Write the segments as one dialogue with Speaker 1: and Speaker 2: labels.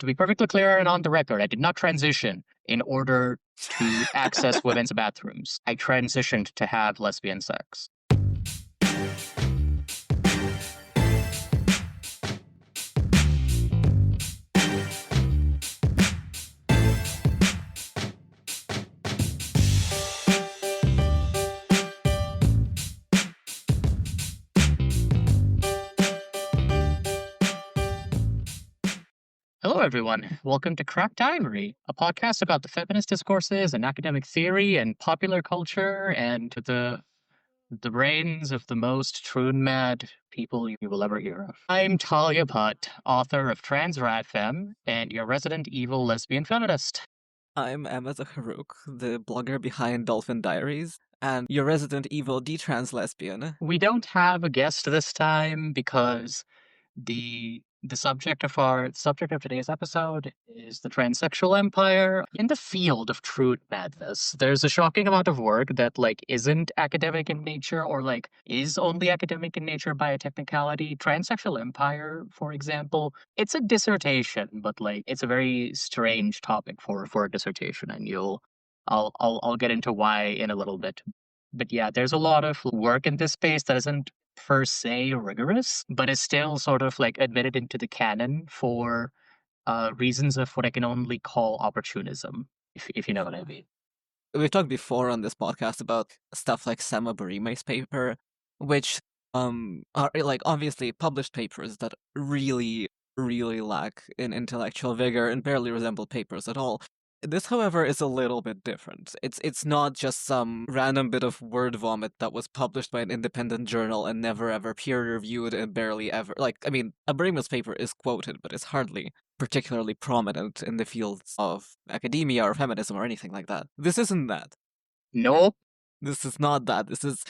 Speaker 1: To be perfectly clear and on the record, I did not transition in order to access women's bathrooms. I transitioned to have lesbian sex. Hello, everyone. Welcome to Cracked Ivory, a podcast about the feminist discourses and academic theory and popular culture and the brains of the most troon-mad people you will ever hear of. I'm Talia, author of Radfem and your resident evil lesbian feminist.
Speaker 2: I'm Emma the blogger behind Dolphin Diaries, and your resident evil trans lesbian.
Speaker 1: We don't have a guest this time because the subject of today's episode is the Transsexual Empire. In the field of true madness, there's a shocking amount of work that isn't academic in nature or is only academic in nature by a technicality. Transsexual Empire, for example, it's a dissertation, but it's a very strange topic for a dissertation, and I'll get into why in a little bit. But yeah, there's a lot of work in this space that isn't per se rigorous, but is still sort of admitted into the canon for reasons of what I can only call opportunism, if you know what I mean.
Speaker 2: We've talked before on this podcast about stuff like Sama Burime's paper, which are obviously published papers that really lack in intellectual vigor and barely resemble papers at all. This, however, is a little bit different. It's not just some random bit of word vomit that was published by an independent journal and never ever peer-reviewed and barely ever... Aburima's paper is quoted, but it's hardly particularly prominent in the fields of academia or feminism or anything like that. This isn't that.
Speaker 1: Nope.
Speaker 2: This is not that. This is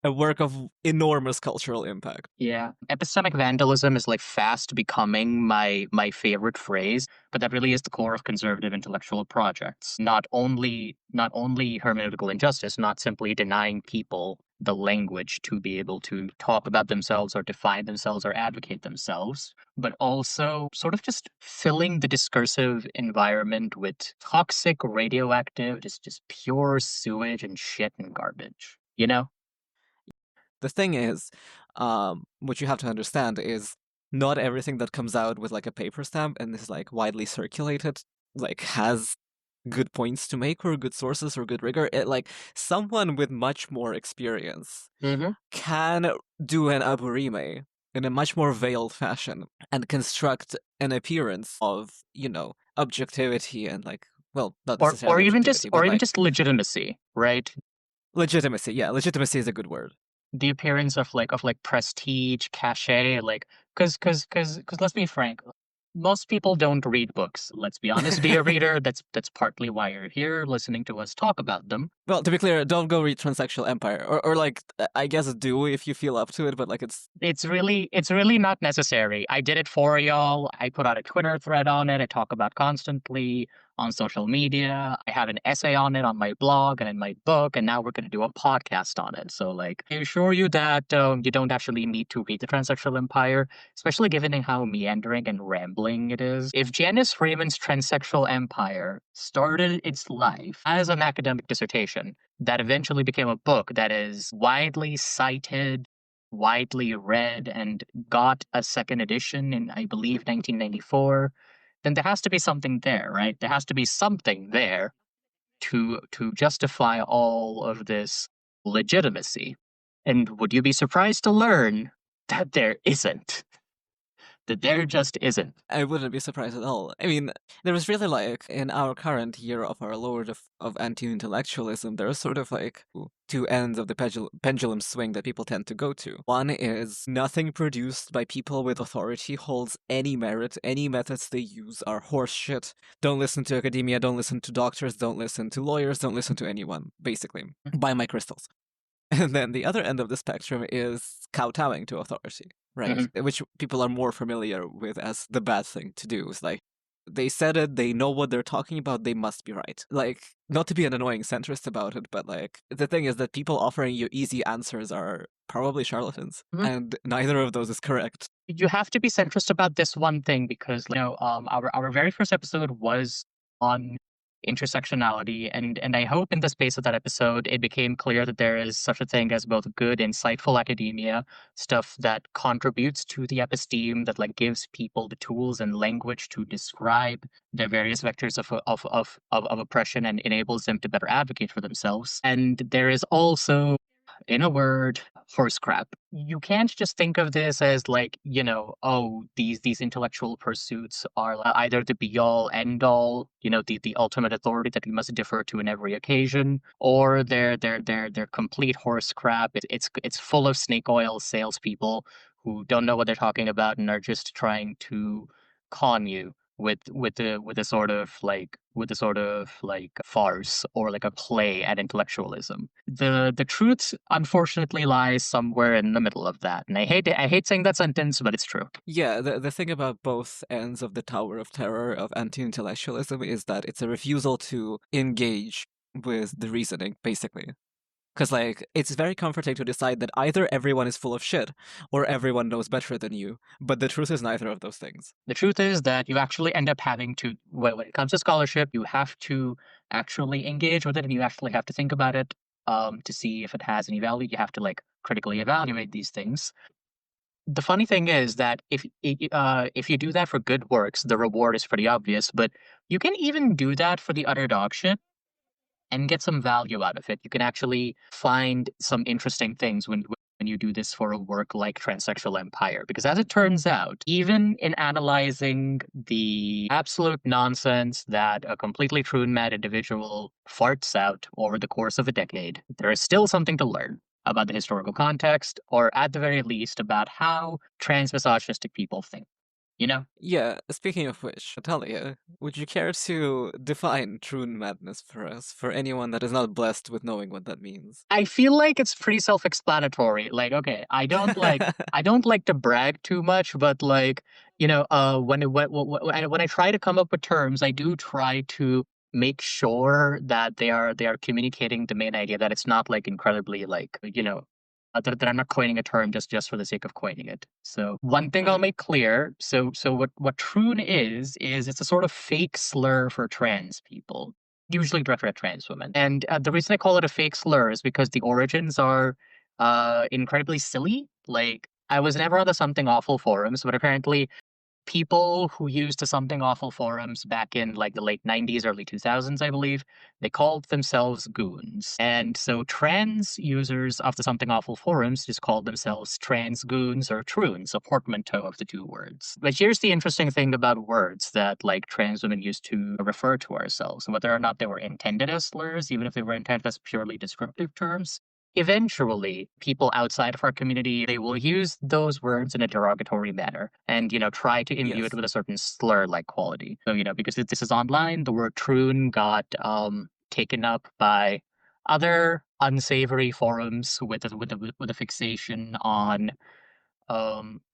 Speaker 2: a work of enormous cultural impact.
Speaker 1: Yeah. Epistemic vandalism is fast becoming my favorite phrase, but that really is the core of conservative intellectual projects. Not only hermeneutical injustice, not simply denying people the language to be able to talk about themselves or define themselves or advocate themselves, but also sort of just filling the discursive environment with toxic, radioactive, just pure sewage and shit and garbage, you know?
Speaker 2: The thing is, what you have to understand is not everything that comes out with a paper stamp and is widely circulated has good points to make or good sources or good rigor. Someone with much more experience can do an aburime in a much more veiled fashion and construct an appearance of, objectivity and not necessarily
Speaker 1: or even just legitimacy, right?
Speaker 2: Legitimacy, yeah, legitimacy is a good word.
Speaker 1: The appearance of prestige, cachet, because let's be frank, most people don't read books. Let's be honest, dear reader. That's partly why you're here, listening to us talk about them.
Speaker 2: Well, to be clear, don't go read Transsexual Empire, or I guess do if you feel up to it. But
Speaker 1: it's really not necessary. I did it for y'all. I put out a Twitter thread on it. I talk about constantly on social media. I have an essay on it on my blog and in my book, and now we're going to do a podcast on it. So, I assure you that you don't actually need to read the Transsexual Empire, especially given how meandering and rambling it is. If Janice Raymond's Transsexual Empire started its life as an academic dissertation that eventually became a book that is widely cited, widely read, and got a second edition in, I believe, 1994, then there has to be something there, right? There has to be something there to justify all of this legitimacy. And would you be surprised to learn that there isn't? That there just isn't.
Speaker 2: I wouldn't be surprised at all. I mean, there is really in our current year of our Lord of anti-intellectualism, there are sort of two ends of the pendulum swing that people tend to go to. One is nothing produced by people with authority holds any merit. Any methods they use are horseshit. Don't listen to academia, don't listen to doctors, don't listen to lawyers, don't listen to anyone, basically. Buy my crystals. And then the other end of the spectrum is kowtowing to authority, right? Which people are more familiar with as the bad thing to do. It's they said it, they know what they're talking about, they must be right. Not to be an annoying centrist about it, but the thing is that people offering you easy answers are probably charlatans.
Speaker 1: Mhm.
Speaker 2: And neither of those is correct.
Speaker 1: You have to be centrist about this one thing because our very first episode was on intersectionality, and I hope in the space of that episode it became clear that there is such a thing as both good, insightful academia, stuff that contributes to the episteme, that like gives people the tools and language to describe their various vectors of oppression and enables them to better advocate for themselves. And there is also, in a word, horse crap. You can't just think of this as like, oh, these intellectual pursuits are either the be all end all, the ultimate authority that we must defer to in every occasion, or they're complete horse crap. It's full of snake oil salespeople who don't know what they're talking about and are just trying to con you with a sort of like farce or like a play at intellectualism. The truth unfortunately lies somewhere in the middle of that. And I hate saying that sentence, but it's true.
Speaker 2: Yeah, the thing about both ends of the Tower of Terror of anti-intellectualism is that it's a refusal to engage with the reasoning, basically. Because, like, it's very comforting to decide that either everyone is full of shit or everyone knows better than you, but the truth is neither of those things.
Speaker 1: The truth is that you actually end up having to, when it comes to scholarship, you have to actually engage with it and you actually have to think about it to see if it has any value. You have to like critically evaluate these things. The funny thing is that if you do that for good works, the reward is pretty obvious. But you can even do that for the utter dog shit and get some value out of it. You can actually find some interesting things when you do this for a work like Transsexual Empire. Because as it turns out, even in analyzing the absolute nonsense that a completely true and mad individual farts out over the course of a decade, there is still something to learn about the historical context, or at the very least, about how trans-misogynistic people think. You know?
Speaker 2: Yeah, speaking of which, Talia, would you care to define true madness for us, for anyone that is not blessed with knowing what that means?
Speaker 1: I feel like it's pretty self-explanatory. Like, okay, I don't like to brag too much, but like, when I try to come up with terms, I do try to make sure that they are communicating the main idea, that it's not like incredibly like, that I'm not coining a term just for the sake of coining it. So one thing I'll
Speaker 2: Right.
Speaker 1: make clear, so what troon is it's a sort of fake slur for trans people, usually directed at trans women. And the reason I call it a fake slur is because the origins are incredibly silly. Like, I was never on the Something Awful forums, but apparently people who used the Something Awful forums back in like the late 90s, early 2000s, I believe, they called themselves goons. And so trans users of the Something Awful forums just called themselves trans goons or troons, a portmanteau of the two words. But here's the interesting thing about words that like trans women used to refer to ourselves, whether or not they were intended as slurs, even if they were intended as purely descriptive terms. Eventually, people outside of our community, they will use those words in a derogatory manner and, try to imbue it
Speaker 2: Yes.
Speaker 1: with a certain slur-like quality. So, because this is online, the word troon got taken up by other unsavory forums with a fixation on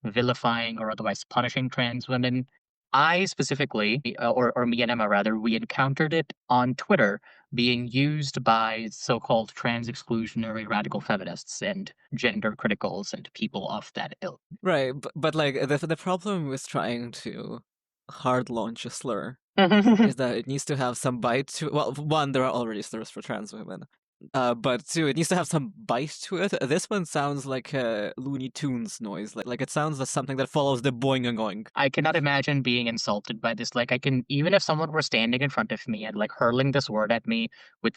Speaker 1: vilifying or otherwise punishing trans women. I specifically, or me and Emma rather, we encountered it on Twitter being used by so-called trans-exclusionary radical feminists and gender criticals and people of that ilk.
Speaker 2: Right, but like the problem with trying to hard launch a slur is that it needs to have some bite to. Well, one, there are already slurs for trans women. But two, it needs to have some bite to it. This one sounds like a Looney Tunes noise. Like it sounds like something that follows the boing and going.
Speaker 1: I cannot imagine being insulted by this. Like, I can, even if someone were standing in front of me and like hurling this word at me with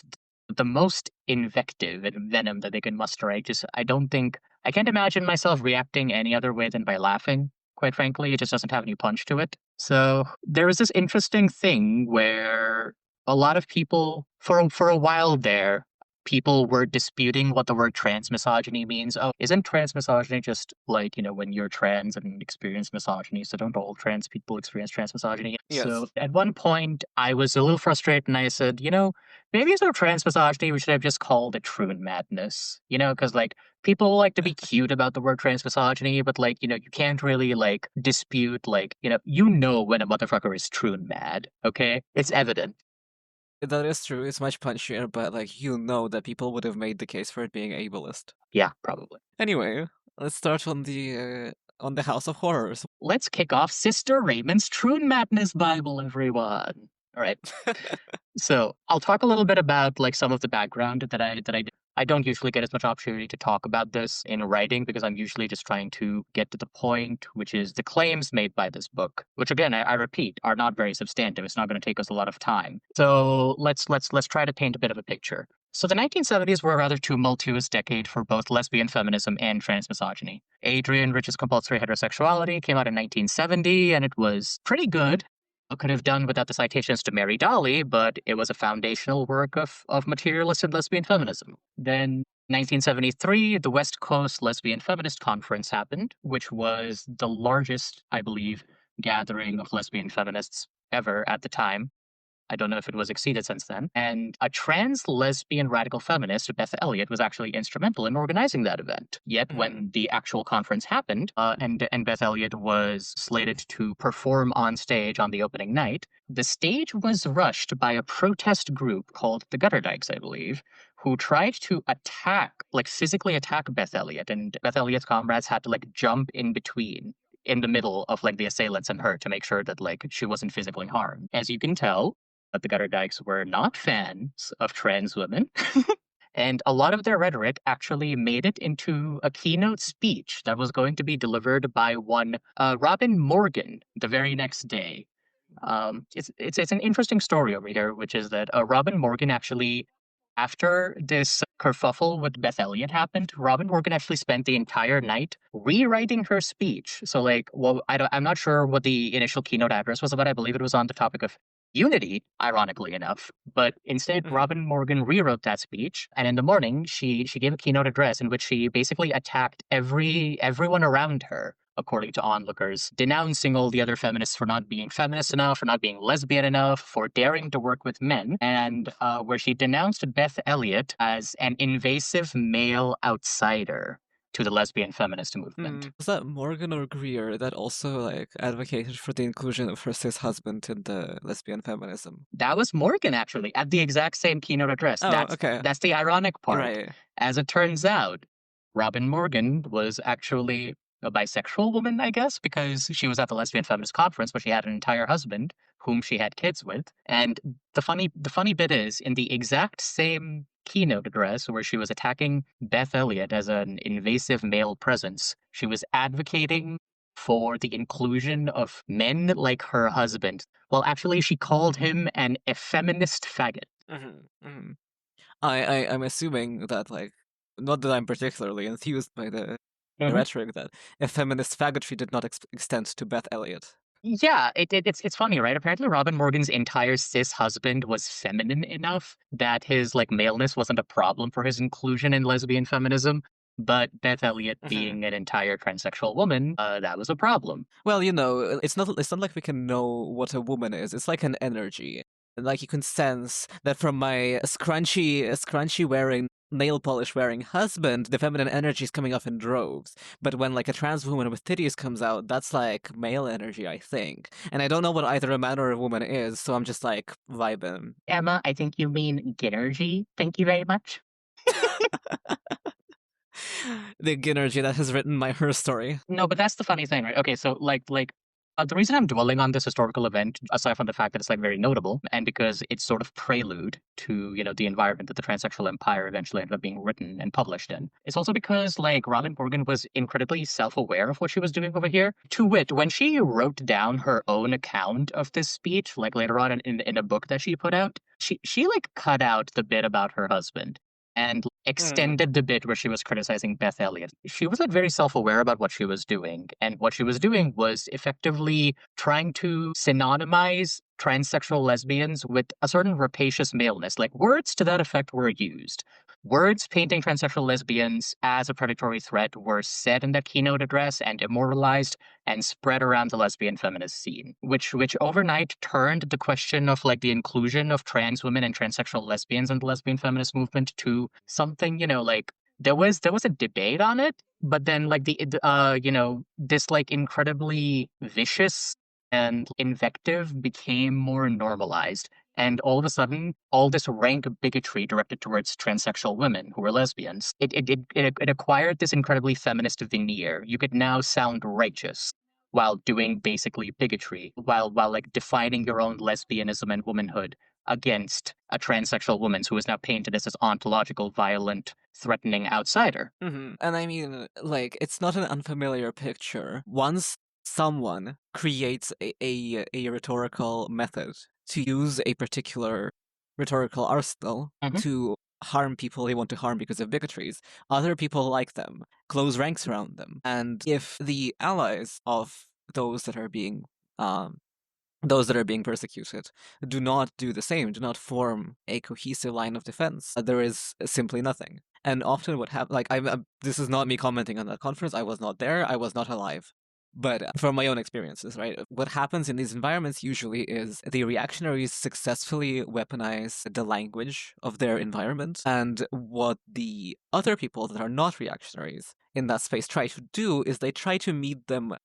Speaker 1: the most invective and venom that they can muster, I can't imagine myself reacting any other way than by laughing. Quite frankly, it just doesn't have any punch to it. So there was this interesting thing where a lot of people, for a while there, people were disputing what the word transmisogyny means. Oh, isn't transmisogyny just like, when you're trans and experience misogyny? So don't all trans people experience transmisogyny?
Speaker 2: Yes.
Speaker 1: So at one point, I was a little frustrated and I said, maybe instead of transmisogyny, we should have just called it true madness. Because like people like to be cute about the word transmisogyny, but like, you can't really like dispute, like, when a motherfucker is true and mad, okay? It's evident.
Speaker 2: That is true. It's much punchier, but like you know that people would have made the case for it being ableist.
Speaker 1: Yeah, probably.
Speaker 2: Anyway, let's start on the House of Horrors.
Speaker 1: Let's kick off Sister Raymond's True Madness Bible, everyone. All right. So I'll talk a little bit about like some of the background that I did. I don't usually get as much opportunity to talk about this in writing because I'm usually just trying to get to the point, which is the claims made by this book, which again I repeat are not very substantive. It's not going to take us a lot of time. So let's try to paint a bit of a picture. So the 1970s were a rather tumultuous decade for both lesbian feminism and transmisogyny. Adrian Rich's Compulsory Heterosexuality came out in 1970, and it was pretty good. I could have done without the citations to Mary Dolly, but it was a foundational work of materialist and lesbian feminism. Then 1973, the West Coast Lesbian Feminist Conference happened, which was the largest, I believe, gathering of lesbian feminists ever at the time. I don't know if it was exceeded since then. And a trans lesbian radical feminist, Beth Elliott, was actually instrumental in organizing that event. Yet when the actual conference happened, and Beth Elliott was slated to perform on stage on the opening night, the stage was rushed by a protest group called the Gutterdykes, I believe, who tried to attack, like physically attack Beth Elliott, and Beth Elliott's comrades had to like jump in between in the middle of like the assailants and her to make sure that like she wasn't physically harmed. As you can tell, but the Gutterdykes were not fans of trans women. And a lot of their rhetoric actually made it into a keynote speech that was going to be delivered by one Robin Morgan the very next day. It's an interesting story over here, which is that Robin Morgan actually, after this kerfuffle with Beth Elliott happened, Robin Morgan actually spent the entire night rewriting her speech. So, like, well, I'm not sure what the initial keynote address was about. I believe it was on the topic of unity, ironically enough. But instead, Robin Morgan rewrote that speech, and in the morning, she gave a keynote address in which she basically attacked everyone around her, according to onlookers, denouncing all the other feminists for not being feminist enough, for not being lesbian enough, for daring to work with men, and where she denounced Beth Elliott as an invasive male outsider to the lesbian feminist movement.
Speaker 2: Was that Morgan or Greer that also like advocated for the inclusion of her cis husband in the lesbian feminism?
Speaker 1: That was Morgan, actually, at the exact same keynote address.
Speaker 2: Oh, okay.
Speaker 1: That's the ironic part.
Speaker 2: Right.
Speaker 1: As it turns out, Robin Morgan was actually a bisexual woman, I guess, because she was at the lesbian feminist conference, but she had an entire husband whom she had kids with. And the funny bit is, in the exact same keynote address where she was attacking Beth Elliott as an invasive male presence, she was advocating for the inclusion of men like her husband. Well, actually, she called him an effeminist faggot.
Speaker 2: I'm assuming that like, not that I'm particularly enthused by the rhetoric that a feminist faggotry did not extend to Beth Elliott.
Speaker 1: Yeah, it's funny, right? Apparently, Robin Morgan's entire cis husband was feminine enough that his like maleness wasn't a problem for his inclusion in lesbian feminism. But Beth Elliott being an entire transsexual woman, that was a problem.
Speaker 2: Well, you know, it's not like we can know what a woman is. It's like an energy. Like you can sense that from my scrunchy wearing, nail polish wearing husband, the feminine energy is coming off in droves. But when like a trans woman with titties comes out, that's like male energy, I think. And I don't know what either a man or a woman is, so I'm just like vibing.
Speaker 1: Emma, I think you mean Ginergy. Thank you very much.
Speaker 2: The Ginergy that has written my her story.
Speaker 1: No, but that's the funny thing, right? Okay, so the reason I'm dwelling on this historical event, aside from the fact that it's like very notable, and because it's sort of prelude to the environment that the Transsexual Empire eventually ended up being written and published in, it's also because like Robin Morgan was incredibly self-aware of what she was doing over here. To wit, when she wrote down her own account of this speech, like later on in a book that she put out, she like cut out the bit about her husband and extended the bit where she was criticizing Beth Elliott. She was not very self-aware about what she was doing, and what she was doing was effectively trying to synonymize transsexual lesbians with a certain rapacious maleness. Like, words to that effect were used. Words painting transsexual lesbians as a predatory threat were said in that keynote address and immortalized and spread around the lesbian feminist scene, which overnight turned the question of like the inclusion of trans women and transsexual lesbians in the lesbian feminist movement to something, like there was a debate on it, but then like this like incredibly vicious and invective became more normalized. And all of a sudden, all this rank bigotry directed towards transsexual women who are lesbians, it acquired this incredibly feminist veneer. You could now sound righteous while doing basically bigotry, while like defining your own lesbianism and womanhood against a transsexual woman who is now painted as this ontological, violent, threatening outsider.
Speaker 2: And I mean, like, it's not an unfamiliar picture. Once someone creates a rhetorical method to use a particular rhetorical arsenal
Speaker 1: Mhm.
Speaker 2: to harm people they want to harm because of bigotries, other people like them, close ranks around them. And if the allies of those that are being um, those that are being persecuted do not do the same, do not form a cohesive line of defense, there is simply nothing. And often what happens, like, this is not me commenting on that conference. I was not there. I was not alive. But from my own experiences, right? What happens in these environments usually is the reactionaries successfully weaponize the language of their environment. And what the other people that are not reactionaries in that space try to do is they try to meet them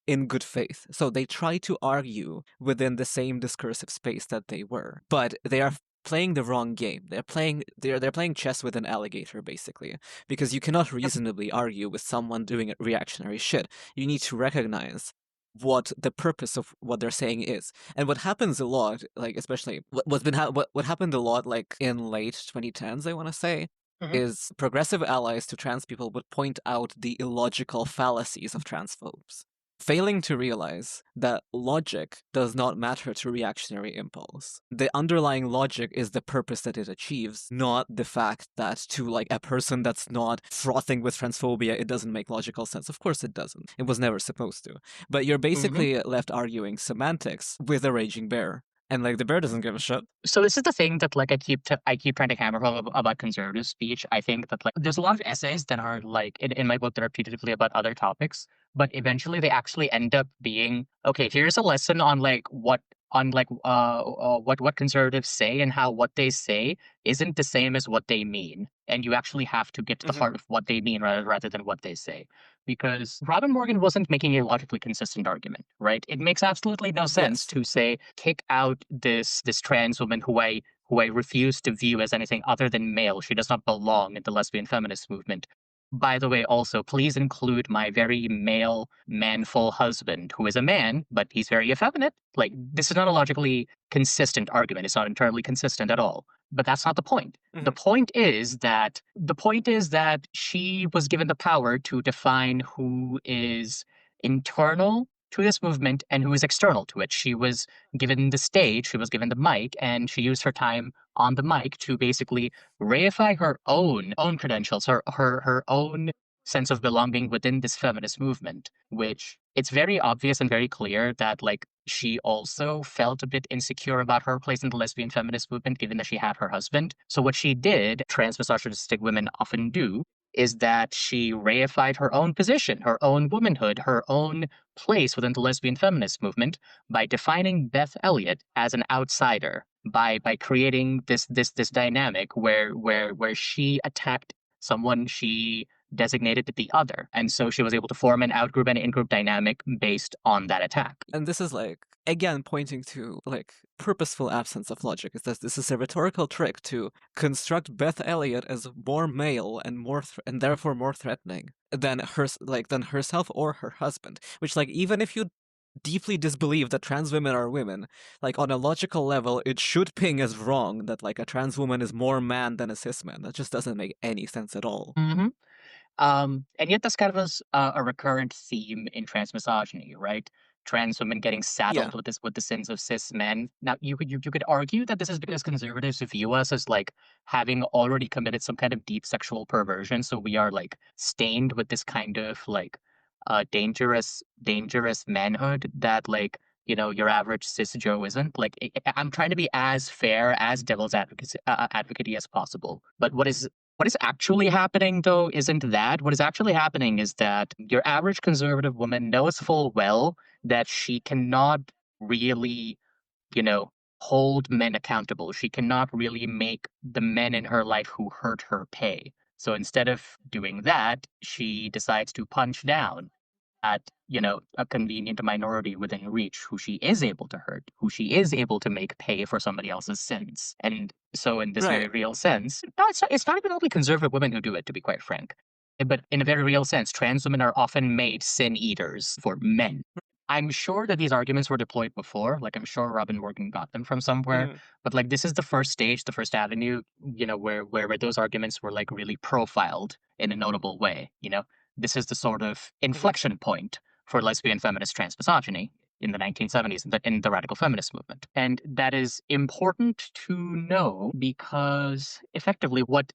Speaker 2: in good faith. So they try to argue within the same discursive space that they were, but they are playing the wrong game. They're playing chess with an alligator, basically, because you cannot reasonably argue with someone doing reactionary shit. You need to recognize what the purpose of what they're saying is. And what happens a lot, like, especially what happened a lot, like, in late 2010s, I want to say,
Speaker 1: Mhm.
Speaker 2: is progressive allies to trans people would point out the illogical fallacies of transphobes, failing to realize that logic does not matter to reactionary impulse. The underlying logic is the purpose that it achieves, not the fact that to, like, a person that's not frothing with transphobia, it doesn't make logical sense. Of course it doesn't. It was never supposed to. But you're
Speaker 1: Mhm.
Speaker 2: basically left arguing semantics with a raging bear. And, like, the bear doesn't give a shit.
Speaker 1: So this is the thing that like I keep trying to hammer home about conservative speech. I think that like there's a lot of essays that are like in my book that are putatively about other topics, but eventually they actually end up being okay. Here's a lesson on like what conservatives say and how what they say isn't the same as what they mean, and you actually have to get to the
Speaker 2: Mhm.
Speaker 1: heart of what they mean rather than what they say. Because Robin Morgan wasn't making a logically consistent argument, right? It makes absolutely no sense
Speaker 2: Yes.
Speaker 1: to say kick out this trans woman who I refuse to view as anything other than male. She does not belong in the lesbian feminist movement. By the way, also, please include my very male, manful husband, who is a man, but he's very effeminate. Like, this is not a logically consistent argument. It's not entirely consistent at all. But that's not the point.
Speaker 2: Mhm.
Speaker 1: The point is that she was given the power to define who is internal to this movement and who is external to it. She was given the stage, she was given the mic, and she used her time on the mic to basically reify her own credentials, her own sense of belonging within this feminist movement, which it's very obvious and very clear that like she also felt a bit insecure about her place in the lesbian feminist movement, given that she had her husband. So what she did, trans misogynistic women often do, is that she reified her own position, her own womanhood, her own place within the lesbian feminist movement by defining Beth Elliott as an outsider, by creating this dynamic where she attacked someone she designated to the other. And so she was able to form an out group and in group dynamic based on that attack.
Speaker 2: And this is, like, again pointing to, like, purposeful absence of logic. Is that this is a rhetorical trick to construct Beth Elliott as more male and and therefore more threatening than than herself or her husband. Which, like, even if you deeply disbelieve that trans women are women, like, on a logical level, it should ping as wrong that, like, a trans woman is more man than a cis man. That just doesn't make any sense at all.
Speaker 1: Mm-hmm. And yet that's kind of a recurrent theme in transmisogyny, right? Trans women getting
Speaker 2: Yeah.
Speaker 1: saddled with the sins of cis men. Now you could argue that this is because conservatives view us as like having already committed some kind of deep sexual perversion, so we are like stained with this kind of like dangerous manhood that like your average cis Joe isn't. Like I'm trying to be as fair as devil's advocate as possible, but what is actually happening, though, isn't that. What is actually happening is that your average conservative woman knows full well that she cannot really, you know, hold men accountable. She cannot really make the men in her life who hurt her pay. So instead of doing that, she decides to punch down. at, a convenient minority within reach who she is able to hurt, who she is able to make pay for somebody else's sins. And so, in this
Speaker 2: Right.
Speaker 1: very real sense, no, it's not even only conservative women who do it, to be quite frank. But in a very real sense, trans women are often made sin eaters for men. I'm sure that these arguments were deployed before. Like, I'm sure Robin Morgan got them from somewhere.
Speaker 2: Mhm.
Speaker 1: But like, this is the first stage, the first avenue, where those arguments were like really profiled in a notable way. This is the sort of
Speaker 2: Mhm.
Speaker 1: inflection point for lesbian feminist transmisogyny in the 1970s in the radical feminist movement. And that is important to know because effectively what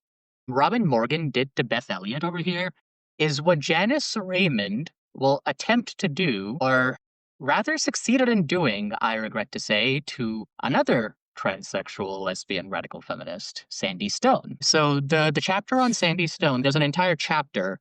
Speaker 1: Robin Morgan did to Beth Elliott over here is what Janice Raymond will attempt to do, or rather succeeded in doing, I regret to say, to another transsexual lesbian radical feminist, Sandy Stone. So the chapter on Sandy Stone, there's an entire chapter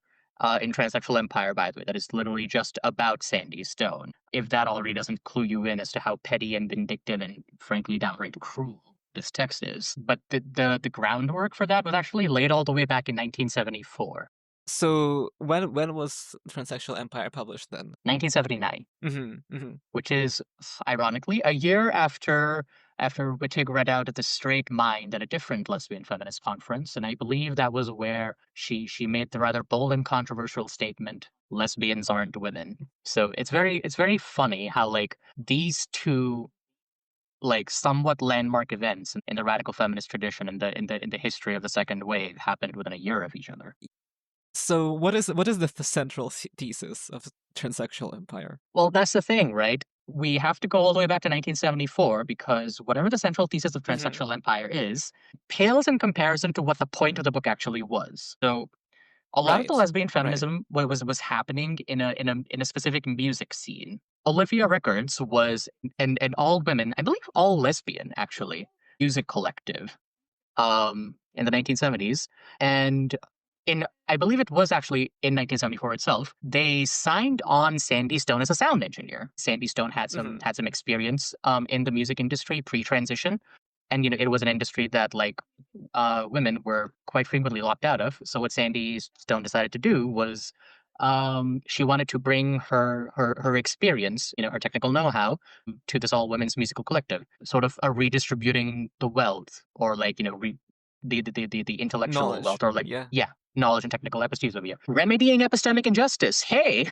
Speaker 1: in Transsexual Empire, by the way, that is literally just about Sandy Stone. If that already doesn't clue you in as to how petty and vindictive and frankly downright cruel this text is. But the groundwork for that was actually laid all the way back in 1974.
Speaker 2: So when was Transsexual Empire published then?
Speaker 1: 1979,
Speaker 2: Mm-hmm.
Speaker 1: which is ironically a year after Wittig read out The Straight Mind at a different lesbian feminist conference, and I believe that was where she made the rather bold and controversial statement, lesbians aren't women. So it's very funny how like these two like somewhat landmark events in the radical feminist tradition in the history of the second wave happened within a year of each other.
Speaker 2: So what is the central thesis of Transsexual Empire?
Speaker 1: Well, that's the thing, right? We have to go all the way back to 1974 because whatever the central thesis of
Speaker 2: Mm-hmm.
Speaker 1: Transsexual Empire is, pales in comparison to what the point of the book actually was. So a lot of the
Speaker 2: Right.
Speaker 1: lesbian
Speaker 2: Right.
Speaker 1: feminism was happening in a specific music scene. Olivia Records was an all women, I believe all lesbian actually, music collective in the 1970s. And I believe it was actually in 1974 itself, they signed on Sandy Stone as a sound engineer. Sandy Stone had some
Speaker 2: Mm-hmm.
Speaker 1: had some experience in the music industry pre-transition, and it was an industry that like women were quite frequently locked out of. So what Sandy Stone decided to do was she wanted to bring her experience, her technical know-how to this all women's musical collective, sort of a redistributing the wealth or like, the intellectual
Speaker 2: Knowledge.
Speaker 1: wealth or like,
Speaker 2: Yeah.
Speaker 1: yeah, knowledge and technical epistemology. Yeah. Remedying epistemic injustice. Hey,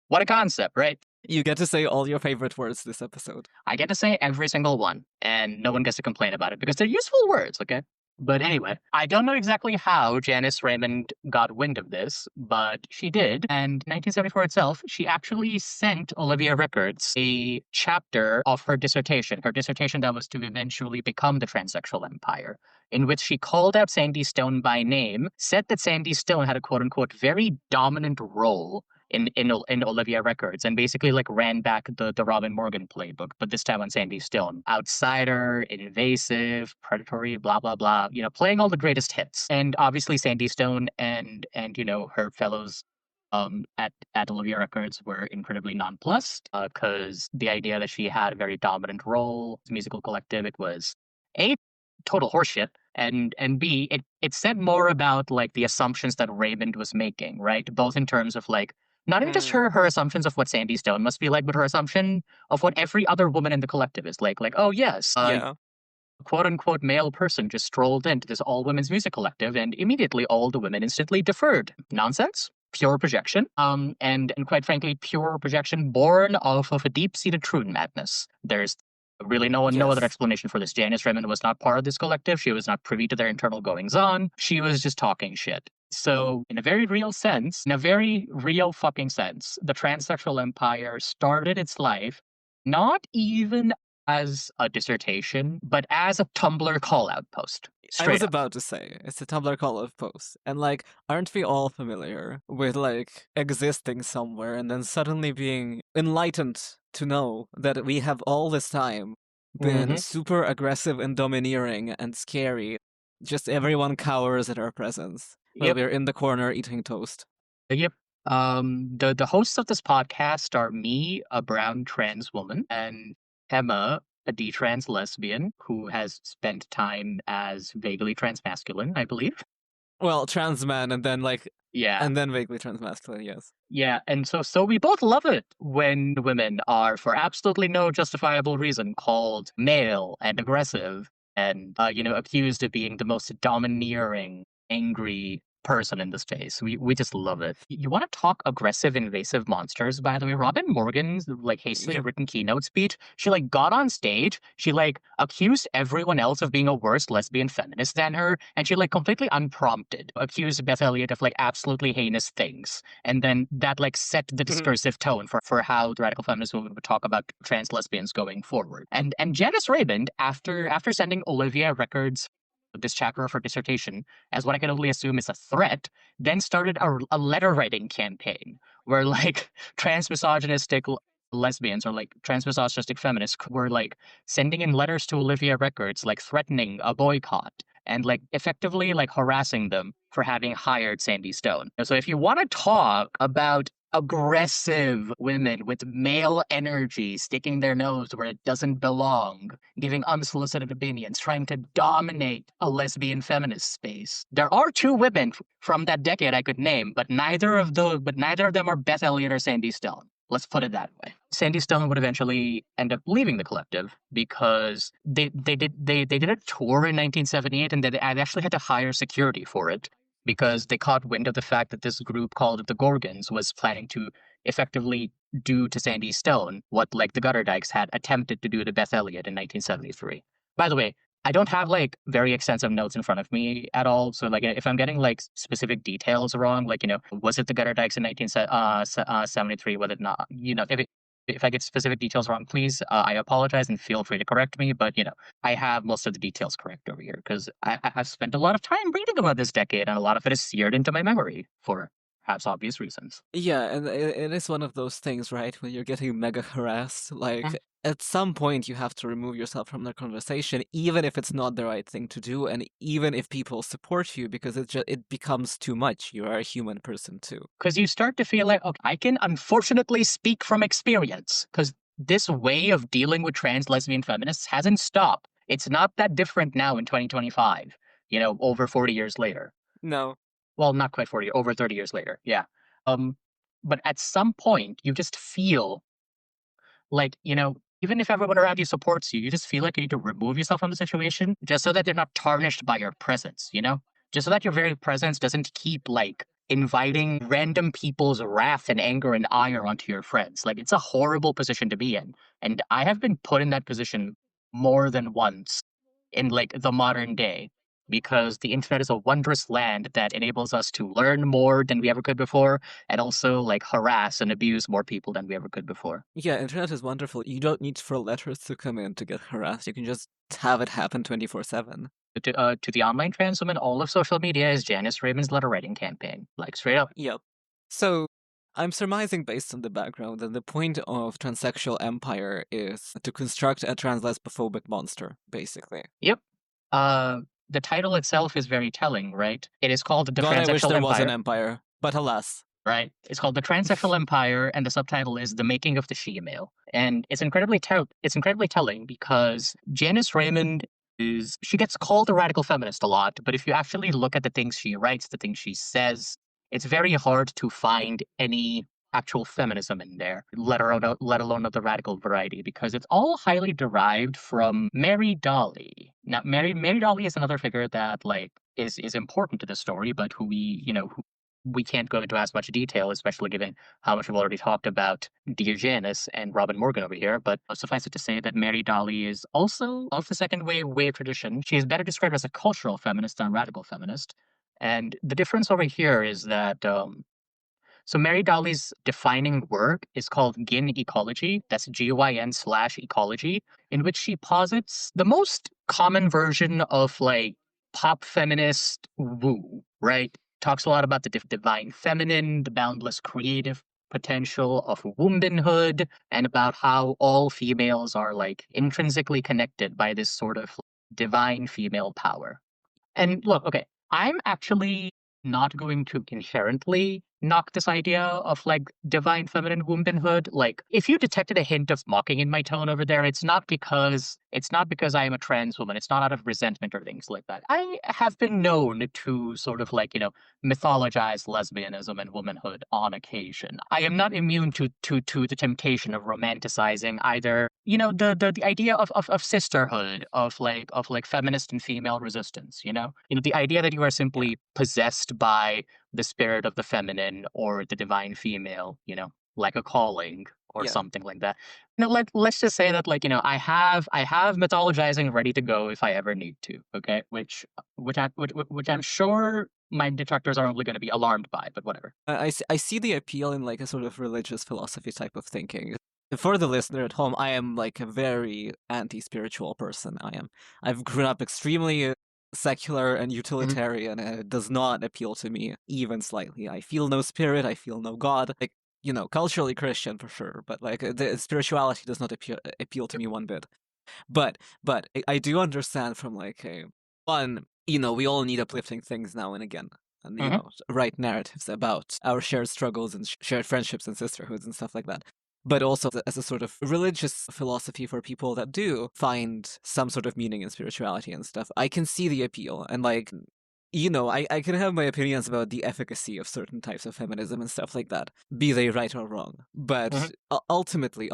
Speaker 1: what a concept, right?
Speaker 2: You get to say all your favorite words this episode.
Speaker 1: I get to say every single one, and no one gets to complain about it because they're useful words, okay? But anyway, I don't know exactly how Janice Raymond got wind of this, but she did. And 1974 itself, she actually sent Olivia Records a chapter of her dissertation that was to eventually become the Transsexual Empire, in which she called out Sandy Stone by name, said that Sandy Stone had a quote unquote very dominant role in Olivia Records, and basically like ran back the Robin Morgan playbook, but this time on Sandy Stone. Outsider, invasive, predatory, blah blah blah. Playing all the greatest hits, and obviously Sandy Stone and her fellows at Olivia Records were incredibly nonplussed because the idea that she had a very dominant role, musical collective, it was a total horseshit, and B, it said more about like the assumptions that Raymond was making, right? Both in terms of like not even just
Speaker 2: Mm.
Speaker 1: her assumptions of what Sandy Stone must be like, but her assumption of what every other woman in the collective is like. Like, oh yes,
Speaker 2: Yeah.
Speaker 1: quote unquote male person just strolled into this all women's music collective, and immediately all the women instantly deferred. Nonsense. Pure projection. And quite frankly, pure projection born off of a deep-seated truth madness. There's really no other
Speaker 2: Yes.
Speaker 1: explanation for this. Janice Raymond was not part of this collective. She was not privy to their internal goings on. She was just talking shit. So, in a very real sense, in a very real fucking sense, the transsexual empire started its life not even as a dissertation, but as a Tumblr call-out post.
Speaker 2: I was
Speaker 1: Straight up.
Speaker 2: about to say, it's a Tumblr call of post. And like, aren't we all familiar with like existing somewhere and then suddenly being enlightened to know that we have all this time been
Speaker 1: Mm-hmm.
Speaker 2: super aggressive and domineering and scary? Just everyone cowers at our presence while
Speaker 1: Yep.
Speaker 2: we're in the corner eating toast.
Speaker 1: Yep. The hosts of this podcast are me, a brown trans woman, and Emma, a detrans lesbian who has spent time as vaguely transmasculine, I believe.
Speaker 2: Well, trans man and then
Speaker 1: Yeah.
Speaker 2: and then vaguely transmasculine, yes.
Speaker 1: Yeah, and so we both love it when women are, for absolutely no justifiable reason, called male and aggressive and, accused of being the most domineering, angry person in the space. We just love it. You want to talk aggressive, invasive monsters, by the way? Robin Morgan's, hastily
Speaker 2: Yeah.
Speaker 1: written keynote speech, she, got on stage, she, accused everyone else of being a worse lesbian feminist than her, and she, completely unprompted, accused Beth Elliott of, absolutely heinous things. And then that set the discursive tone for how the radical feminist movement would talk about trans lesbians going forward. And Janice Raymond, after sending Olivia Records this chapter of her dissertation as what I can only assume is a threat, then started a letter writing campaign where trans misogynistic lesbians or trans misogynistic feminists were sending in letters to Olivia Records, threatening a boycott and effectively harassing them for having hired Sandy Stone. So if you want to talk about aggressive women with male energy sticking their nose where it doesn't belong, giving unsolicited opinions, trying to dominate a lesbian feminist space. There are two women from that decade I could name, but neither of them are Beth Elliott or Sandy Stone. Let's put it that way. Sandy Stone would eventually end up leaving the collective because they did a tour in 1978 and they actually had to hire security for it because they caught wind of the fact that this group called the Gorgons was planning to effectively do to Sandy Stone what the Gutter Dykes had attempted to do to Beth Elliott in 1973. By the way, I don't have very extensive notes in front of me at all. So if I'm getting specific details wrong, was it the Gutter Dykes in 1973? Was it not? If I get specific details wrong, please, I apologize and feel free to correct me. But I have most of the details correct over here because I've spent a lot of time reading about this decade, and a lot of it is seared into my memory for perhaps obvious reasons.
Speaker 2: Yeah, and it is one of those things, right? When you're getting mega harassed, at some point you have to remove yourself from the conversation, even if it's not the right thing to do, and even if people support you, because it becomes too much. You are a human person too.
Speaker 1: Because you start to feel like, okay, I can unfortunately speak from experience, because this way of dealing with trans lesbian feminists hasn't stopped. It's not that different now in 2025, over 40 years later.
Speaker 2: No.
Speaker 1: Well, not quite 40, over 30 years later. Yeah. But at some point, you just feel even if everyone around you supports you, you just feel like you need to remove yourself from the situation just so that they're not tarnished by your presence, Just so that your very presence doesn't keep inviting random people's wrath and anger and ire onto your friends. It's a horrible position to be in. And I have been put in that position more than once in the modern day because the internet is a wondrous land that enables us to learn more than we ever could before and also harass and abuse more people than we ever could before.
Speaker 2: Yeah, internet is wonderful. You don't need for letters to come in to get harassed. You can just have it happen 24/7.
Speaker 1: To the online trans woman, all of social media is Janice Raymond's letter writing campaign. Straight up.
Speaker 2: Yep. So I'm surmising based on the background that the point of Transsexual Empire is to construct a translesbophobic monster, basically.
Speaker 1: Yep. The title itself is very telling, right? It is called the
Speaker 2: God,
Speaker 1: Transsexual
Speaker 2: I wish there
Speaker 1: Empire.
Speaker 2: was an empire, but alas.
Speaker 1: Right. It's called the Transsexual Empire, and the subtitle is The Making of the She-Male. And it's incredibly telling because Janice Raymond she gets called a radical feminist a lot, but if you actually look at the things she writes, the things she says, it's very hard to find any actual feminism in there, let alone of the radical variety, because it's all highly derived from Mary Dolly. Now, Mary Dolly is another figure that is important to the story, but who we can't go into as much detail, especially given how much we've already talked about Dear Janice and Robin Morgan over here. But suffice it to say that Mary Dolly is also of the second wave tradition. She is better described as a cultural feminist than a radical feminist. And the difference over here is that so Mary Dolly's defining work is called Gyn Ecology. That's GYN/ecology, in which she posits the most common version of pop feminist woo, right? Talks a lot about the divine feminine, the boundless creative potential of womanhood, and about how all females are intrinsically connected by this sort of divine female power. And look, okay, I'm actually not going to inherently knock this idea of divine feminine womanhood. If you detected a hint of mocking in my tone over there, it's not because It's not because I am a trans woman. It's not out of resentment or things like that. I have been known to sort of like, mythologize lesbianism and womanhood on occasion. I am not immune to the temptation of romanticizing either, the idea of sisterhood, of like feminist and female resistance, the idea that you are
Speaker 2: Yeah.
Speaker 1: simply possessed by the spirit of the feminine or the divine female, like a calling or
Speaker 2: Yeah.
Speaker 1: something like that. Let's just say that, like, I have mythologizing ready to go if I ever need to. Okay, which I'm sure my detractors are only going to be alarmed by, but whatever.
Speaker 2: I see the appeal in like a sort of religious philosophy type of thinking. For the listener at home, I am like a very anti-spiritual person. I've grown up extremely secular and
Speaker 1: Mhm.
Speaker 2: utilitarian, and it does not appeal to me even slightly. I feel no spirit, I feel no God. Like, culturally Christian for sure, but like the spirituality does not appeal to me one bit. But I do understand from like a one, we all need uplifting things now and again, and
Speaker 1: Mhm.
Speaker 2: write narratives about our shared struggles and shared friendships and sisterhoods and stuff like that. But also as a sort of religious philosophy for people that do find some sort of meaning in spirituality and stuff. I can see the appeal, and like I can have my opinions about the efficacy of certain types of feminism and stuff like that, be they right or wrong. But
Speaker 1: Mhm.
Speaker 2: ultimately,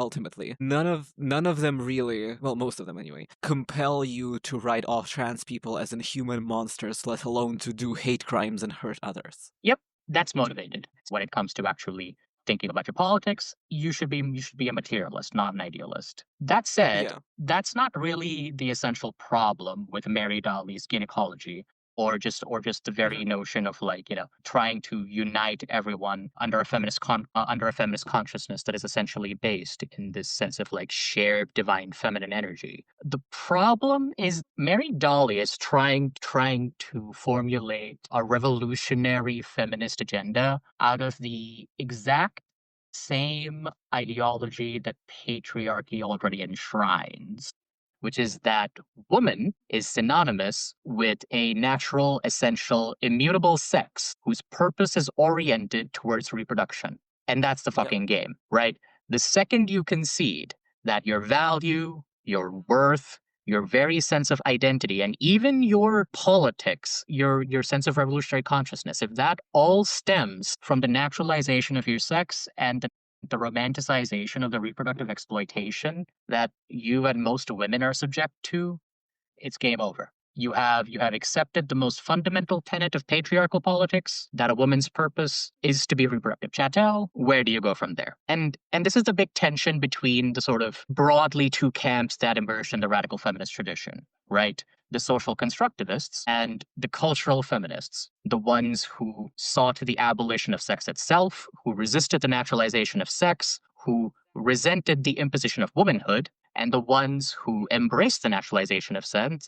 Speaker 2: none of them really, well, most of them anyway, compel you to write off trans people as inhuman monsters, let alone to do hate crimes and hurt others.
Speaker 1: Yep, that's motivated. When it comes to actually thinking about your politics, you should be a materialist, not an idealist. That said,
Speaker 2: Yeah.
Speaker 1: that's not really the essential problem with Mary Daly's gynecology, or just the
Speaker 2: Hmm.
Speaker 1: very notion of, like, trying to unite everyone under a feminist consciousness that is essentially based in this sense of, like, shared divine feminine energy. The problem is Mary Daly is trying to formulate a revolutionary feminist agenda out of the exact same ideology that patriarchy already enshrines, which is that woman is synonymous with a natural, essential, immutable sex whose purpose is oriented towards reproduction. And that's the
Speaker 2: Yep.
Speaker 1: fucking game, right? The second you concede that your value, your worth, your very sense of identity, and even your politics, your sense of revolutionary consciousness, if that all stems from the naturalization of your sex and the romanticization of the reproductive exploitation that you and most women are subject to, it's game over. You have accepted the most fundamental tenet of patriarchal politics, that a woman's purpose is to be reproductive chattel. Where do you go from there? And this is the big tension between the sort of broadly two camps that emerged in the radical feminist tradition, right? The social constructivists and the cultural feminists, the ones who sought the abolition of sex itself, who resisted the naturalization of sex, who resented the imposition of womanhood, and the ones who embraced the naturalization of sex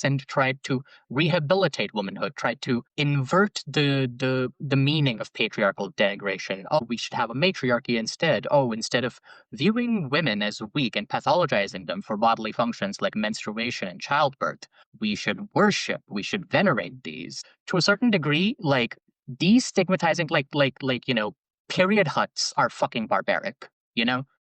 Speaker 1: and tried to rehabilitate womanhood, tried to invert the meaning of patriarchal denigration. Oh, we should have a matriarchy instead. Oh, instead of viewing women as weak and pathologizing them for bodily functions like menstruation and childbirth, we should worship, we should venerate these. To a certain degree, like, destigmatizing, period huts are fucking barbaric,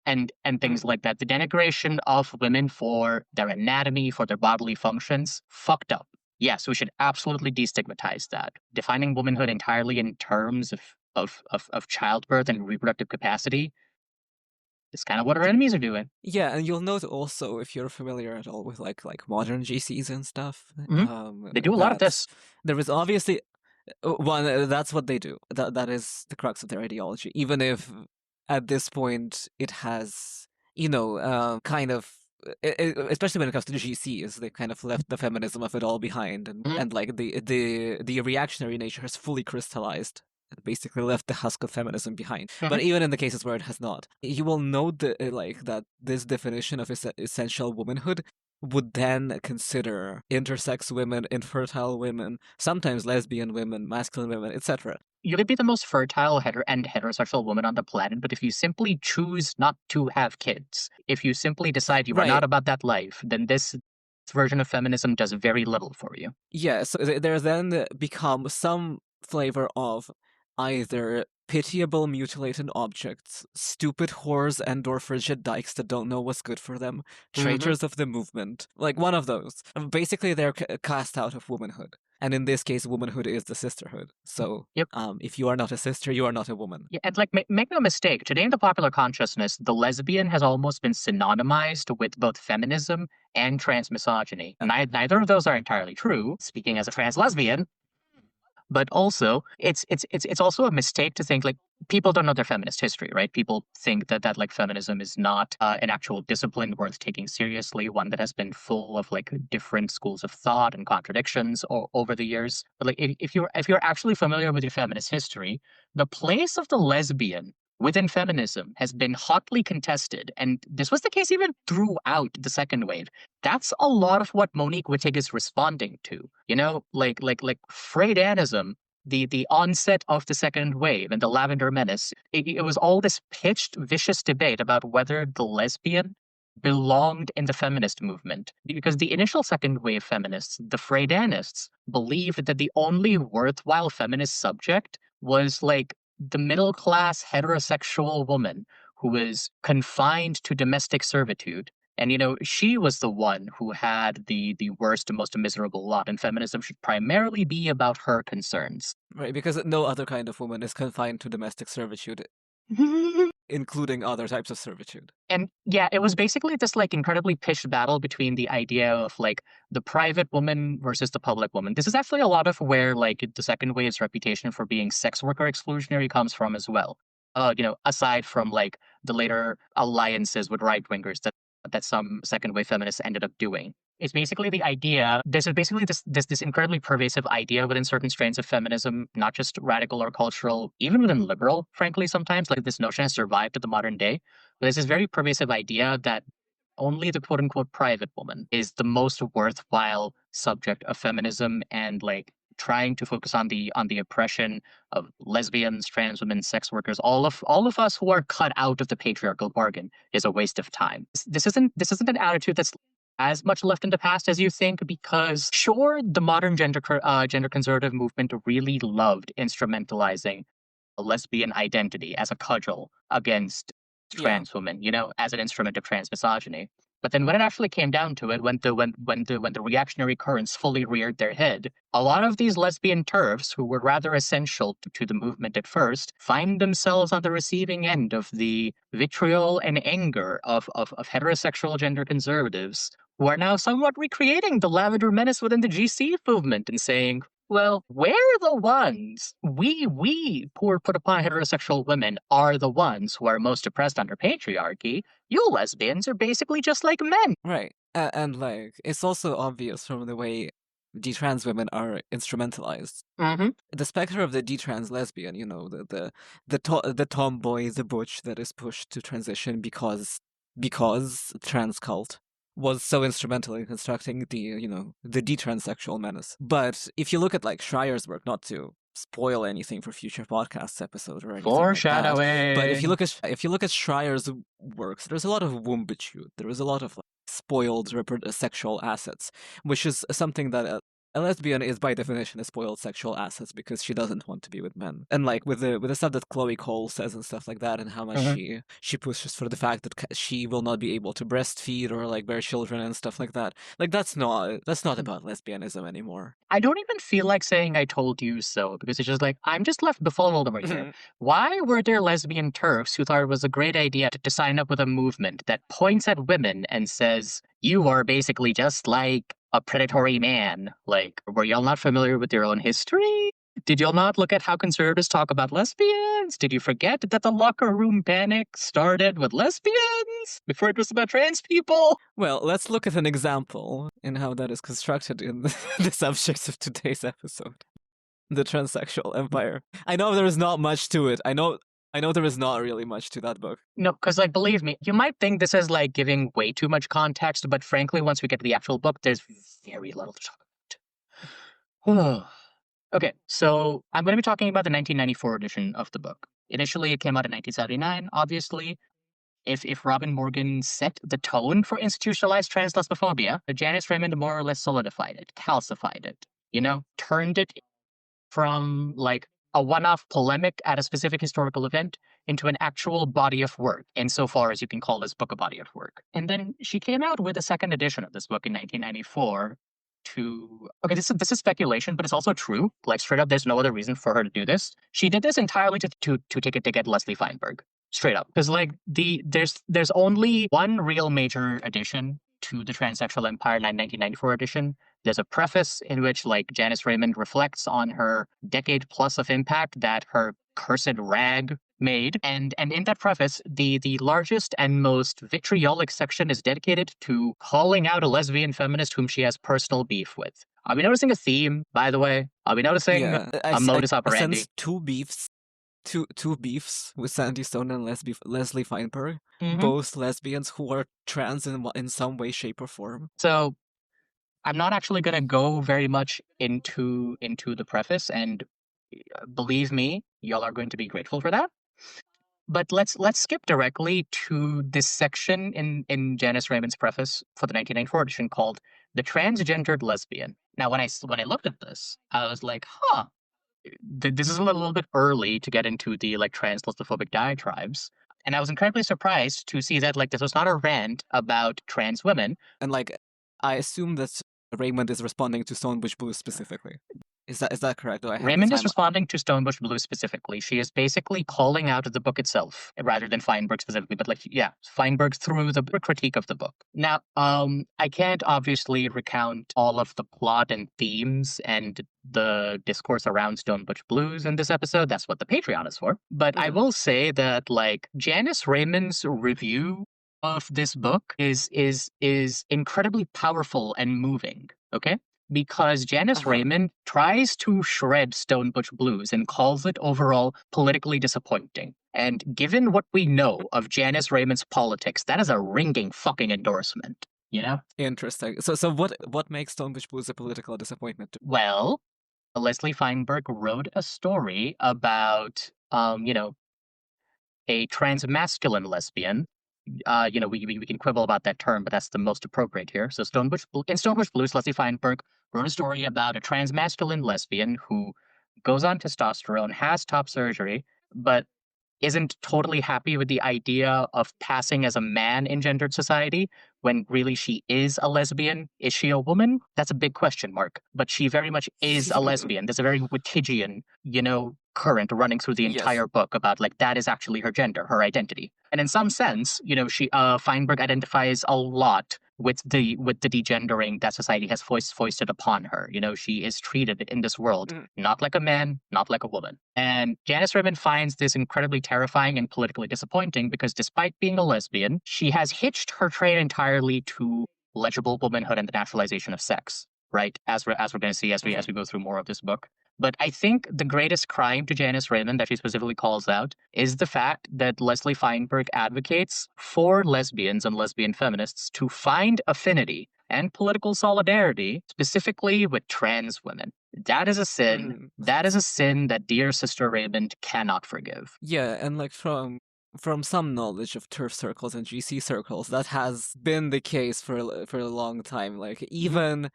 Speaker 1: and
Speaker 2: Hmm.
Speaker 1: things like that. The denigration of women for their anatomy, for their bodily functions, fucked up. Yes, we should absolutely destigmatize that. Defining womanhood entirely in terms of childbirth and reproductive capacity is kind of what our enemies are doing.
Speaker 2: Yeah, and you'll note also, if you're familiar at all with like modern GCs and stuff,
Speaker 1: Mhm. They do a lot of
Speaker 2: that
Speaker 1: this.
Speaker 2: there is obviously one, that's what they do. That is the crux of their ideology. Even if at this point it has, kind of, especially when it comes to the GCs, they kind of left the feminism of it all behind, and
Speaker 1: Mhm.
Speaker 2: like the reactionary nature has fully crystallized. And basically left the husk of feminism behind.
Speaker 1: Mhm.
Speaker 2: But even in the cases where it has not, you will note that, that this definition of essential womanhood would then consider intersex women, infertile women, sometimes lesbian women, masculine women, etc.
Speaker 1: You could be the most fertile and heterosexual woman on the planet, but if you simply choose not to have kids, if you simply decide you are
Speaker 2: Right.
Speaker 1: not about that life, then this version of feminism does very little for you.
Speaker 2: Yeah, so there then become some flavor of either pitiable mutilated objects, stupid whores and/or frigid dykes that don't know what's good for them, traitors of the movement. Like one of those. Basically, they're cast out of womanhood. And in this case, womanhood is the sisterhood. So,
Speaker 1: Yep.
Speaker 2: if you are not a sister, you are not a woman.
Speaker 1: Yeah, and like make no mistake, today in the popular consciousness, the lesbian has almost been synonymized with both feminism and transmisogyny. Neither of those are entirely true. Speaking as a trans lesbian, but also it's also a mistake to think like people don't know their feminist history, right? People think that like feminism is not an actual discipline worth taking seriously, one that has been full of like different schools of thought and contradictions over the years. But like if you're actually familiar with your feminist history, the place of the lesbian within feminism has been hotly contested, and this was the case even throughout the second wave. That's a lot of what Monique Wittig is responding to. You know, like Freudianism, the onset of the second wave and the Lavender Menace. It was all this pitched, vicious debate about whether the lesbian belonged in the feminist movement. Because the initial second wave feminists, the Freudianists, believed that the only worthwhile feminist subject was like the middle class heterosexual woman who was confined to domestic servitude. And you know, she was the one who had the worst and most miserable lot, and feminism should primarily be about her concerns.
Speaker 2: Right, because no other kind of woman is confined to domestic servitude, including other types of servitude.
Speaker 1: And yeah, it was basically this like incredibly pitched battle between the idea of like the private woman versus the public woman. This is actually a lot of where like the second wave's reputation for being sex worker exclusionary comes from as well. You know, aside from like the later alliances with right wingers that some second wave feminists ended up doing. It's basically the idea. There's basically this incredibly pervasive idea within certain strains of feminism, not just radical or cultural, even within liberal, frankly, sometimes, like this notion has survived to the modern day. But there's this very pervasive idea that only the quote unquote private woman is the most worthwhile subject of feminism, and like trying to focus on the oppression of lesbians, trans women, sex workers, all of us who are cut out of the patriarchal bargain is a waste of time. This isn't an attitude that's as much left in the past as you think, because sure, the modern gender conservative movement really loved instrumentalizing a lesbian identity as a cudgel against trans women, you know, as an instrument of transmisogyny. But then when it actually came down to it, when the reactionary currents fully reared their head, a lot of these lesbian turfs who were rather essential to the movement at first find themselves on the receiving end of the vitriol and anger of heterosexual gender conservatives who are now somewhat recreating the Lavender Menace within the GC movement and saying, well, we're the ones. We poor put upon heterosexual women are the ones who are most oppressed under patriarchy. You lesbians are basically just like men.
Speaker 2: Right. And like, it's also obvious from the way detrans women are instrumentalized.
Speaker 1: Mm-hmm.
Speaker 2: The specter of the detrans lesbian, you know, the tomboy, the butch that is pushed to transition because trans cult was so instrumental in constructing the detranssexual menace. But if you look at like Schreier's work, not to spoil anything for future podcast episodes or anything
Speaker 1: Foreshadowing.
Speaker 2: like that, but if you look at Schreier's works, there's a lot of wombitude. There is a lot of like, spoiled sexual assets, which is something that a lesbian is by definition a spoiled sexual assets because she doesn't want to be with men. And like with the stuff that Chloe Cole says and stuff like that, and how much she pushes for the fact that she will not be able to breastfeed or like bear children and stuff like that. Like that's not about lesbianism anymore.
Speaker 1: I don't even feel like saying I told you so, because it's just like, I'm just left befuddled over here. Why were there lesbian turfs who thought it was a great idea to sign up with a movement that points at women and says, you are basically just like a predatory man? Like, were y'all not familiar with your own history? Did y'all not look at how conservatives talk about lesbians? Did you forget that the locker room panic started with lesbians before it was about trans people?
Speaker 2: Well, let's look at an example in how that is constructed in the subject of today's episode. The Transsexual Empire. I know there is not much to it. I know there is not really much to that book.
Speaker 1: No, because, like, believe me, you might think this is, like, giving way too much context, but frankly, once we get to the actual book, there's very little to talk about. Okay, so I'm going to be talking about the 1994 edition of the book. Initially, it came out in 1979, obviously. If Robin Morgan set the tone for institutionalized trans lesbophobia, Janice Raymond more or less solidified it, calcified it, you know, turned it from, like, a one-off polemic at a specific historical event into an actual body of work, insofar as you can call this book a body of work. And then she came out with a second edition of this book in 1994 to okay, this is speculation, but it's also true. Like straight up, there's no other reason for her to do this. She did this entirely to take a dig at Leslie Feinberg. Straight up. Because like there's only one real major addition to the Transsexual Empire 1994 edition. There's a preface in which like Janice Raymond reflects on her decade plus of impact that her cursed rag made. And in that preface, the largest and most vitriolic section is dedicated to calling out a lesbian feminist whom she has personal beef with. Are we noticing a theme, by the way? Are we noticing a modus
Speaker 2: I
Speaker 1: operandi?
Speaker 2: sense two beefs with Sandy Stone and Leslie Feinberg,
Speaker 1: Mhm.
Speaker 2: both lesbians who are trans in some way, shape, or form.
Speaker 1: So I'm not actually going to go very much into the preface, and believe me, y'all are going to be grateful for that. But let's skip directly to this section in Janice Raymond's preface for the 1994 edition called "The Transgendered Lesbian." Now, when I looked at this, I was like, "Huh, this is a little bit early to get into the like trans lesbophobic diatribes." And I was incredibly surprised to see that like this was not a rant about trans women.
Speaker 2: And like, I assume that Raymond is responding to Stonebush Blues specifically. Is that correct? Do I have
Speaker 1: Raymond
Speaker 2: the
Speaker 1: is
Speaker 2: time?
Speaker 1: responding to Stonebush Blues specifically. She is basically calling out the book itself rather than Feinberg specifically, but like yeah, Feinberg through the critique of the book. Now, I can't obviously recount all of the plot and themes and the discourse around Stonebush Blues in this episode. That's what the Patreon is for. But I
Speaker 2: Mhm.
Speaker 1: will say that like Janice Raymond's review of this book is incredibly powerful and moving. Okay, because Janice
Speaker 2: Uh-huh.
Speaker 1: Raymond tries to shred Stonebush Blues and calls it overall politically disappointing. And given what we know of Janice Raymond's politics, that is a ringing fucking endorsement, you know?
Speaker 2: Interesting. So what makes Stonebush Blues a political disappointment?
Speaker 1: Well, Leslie Feinberg wrote a story about, a transmasculine lesbian. We can quibble about that term, but that's the most appropriate here. So in Stonebush Blues, Leslie Feinberg wrote a story about a transmasculine lesbian who goes on testosterone, has top surgery, but isn't totally happy with the idea of passing as a man in gendered society when really she is a lesbian. Is she a woman? That's a big question mark. But she very much is a lesbian. There's a very Wittigian, current running through the
Speaker 2: Yes.
Speaker 1: entire book about like that is actually her gender, her identity. And in some sense, she Feinberg identifies a lot with the degendering that society has foisted upon her. She is treated in this world
Speaker 2: Mm.
Speaker 1: not like a man, not like a woman. And Janice Raymond finds this incredibly terrifying and politically disappointing because despite being a lesbian, she has hitched her train entirely to legible womanhood and the naturalization of sex, right? As we're going to see as we go through more of this book. But I think the greatest crime to Janice Raymond that she specifically calls out is the fact that Leslie Feinberg advocates for lesbians and lesbian feminists to find affinity and political solidarity specifically with trans women. That is a sin.
Speaker 2: Mhm.
Speaker 1: That is a sin that dear sister Raymond cannot forgive.
Speaker 2: Yeah, and like from some knowledge of turf circles and GC circles, that has been the case for a long time. Like even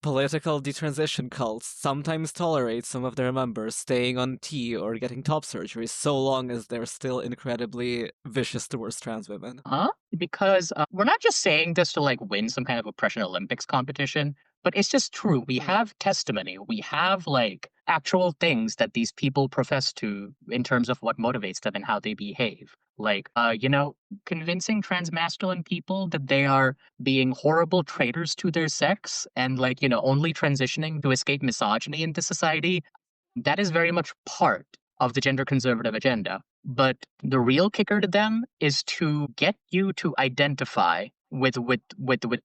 Speaker 2: political detransition cults sometimes tolerate some of their members staying on T or getting top surgery so long as they're still incredibly vicious towards trans women.
Speaker 1: Huh? Because we're not just saying this to like win some kind of oppression Olympics competition, but it's just true. We have testimony. We have like actual things that these people profess to in terms of what motivates them and how they behave. Like, convincing transmasculine people that they are being horrible traitors to their sex and like, only transitioning to escape misogyny in this society, that is very much part of the gender conservative agenda. But the real kicker to them is to get you to identify with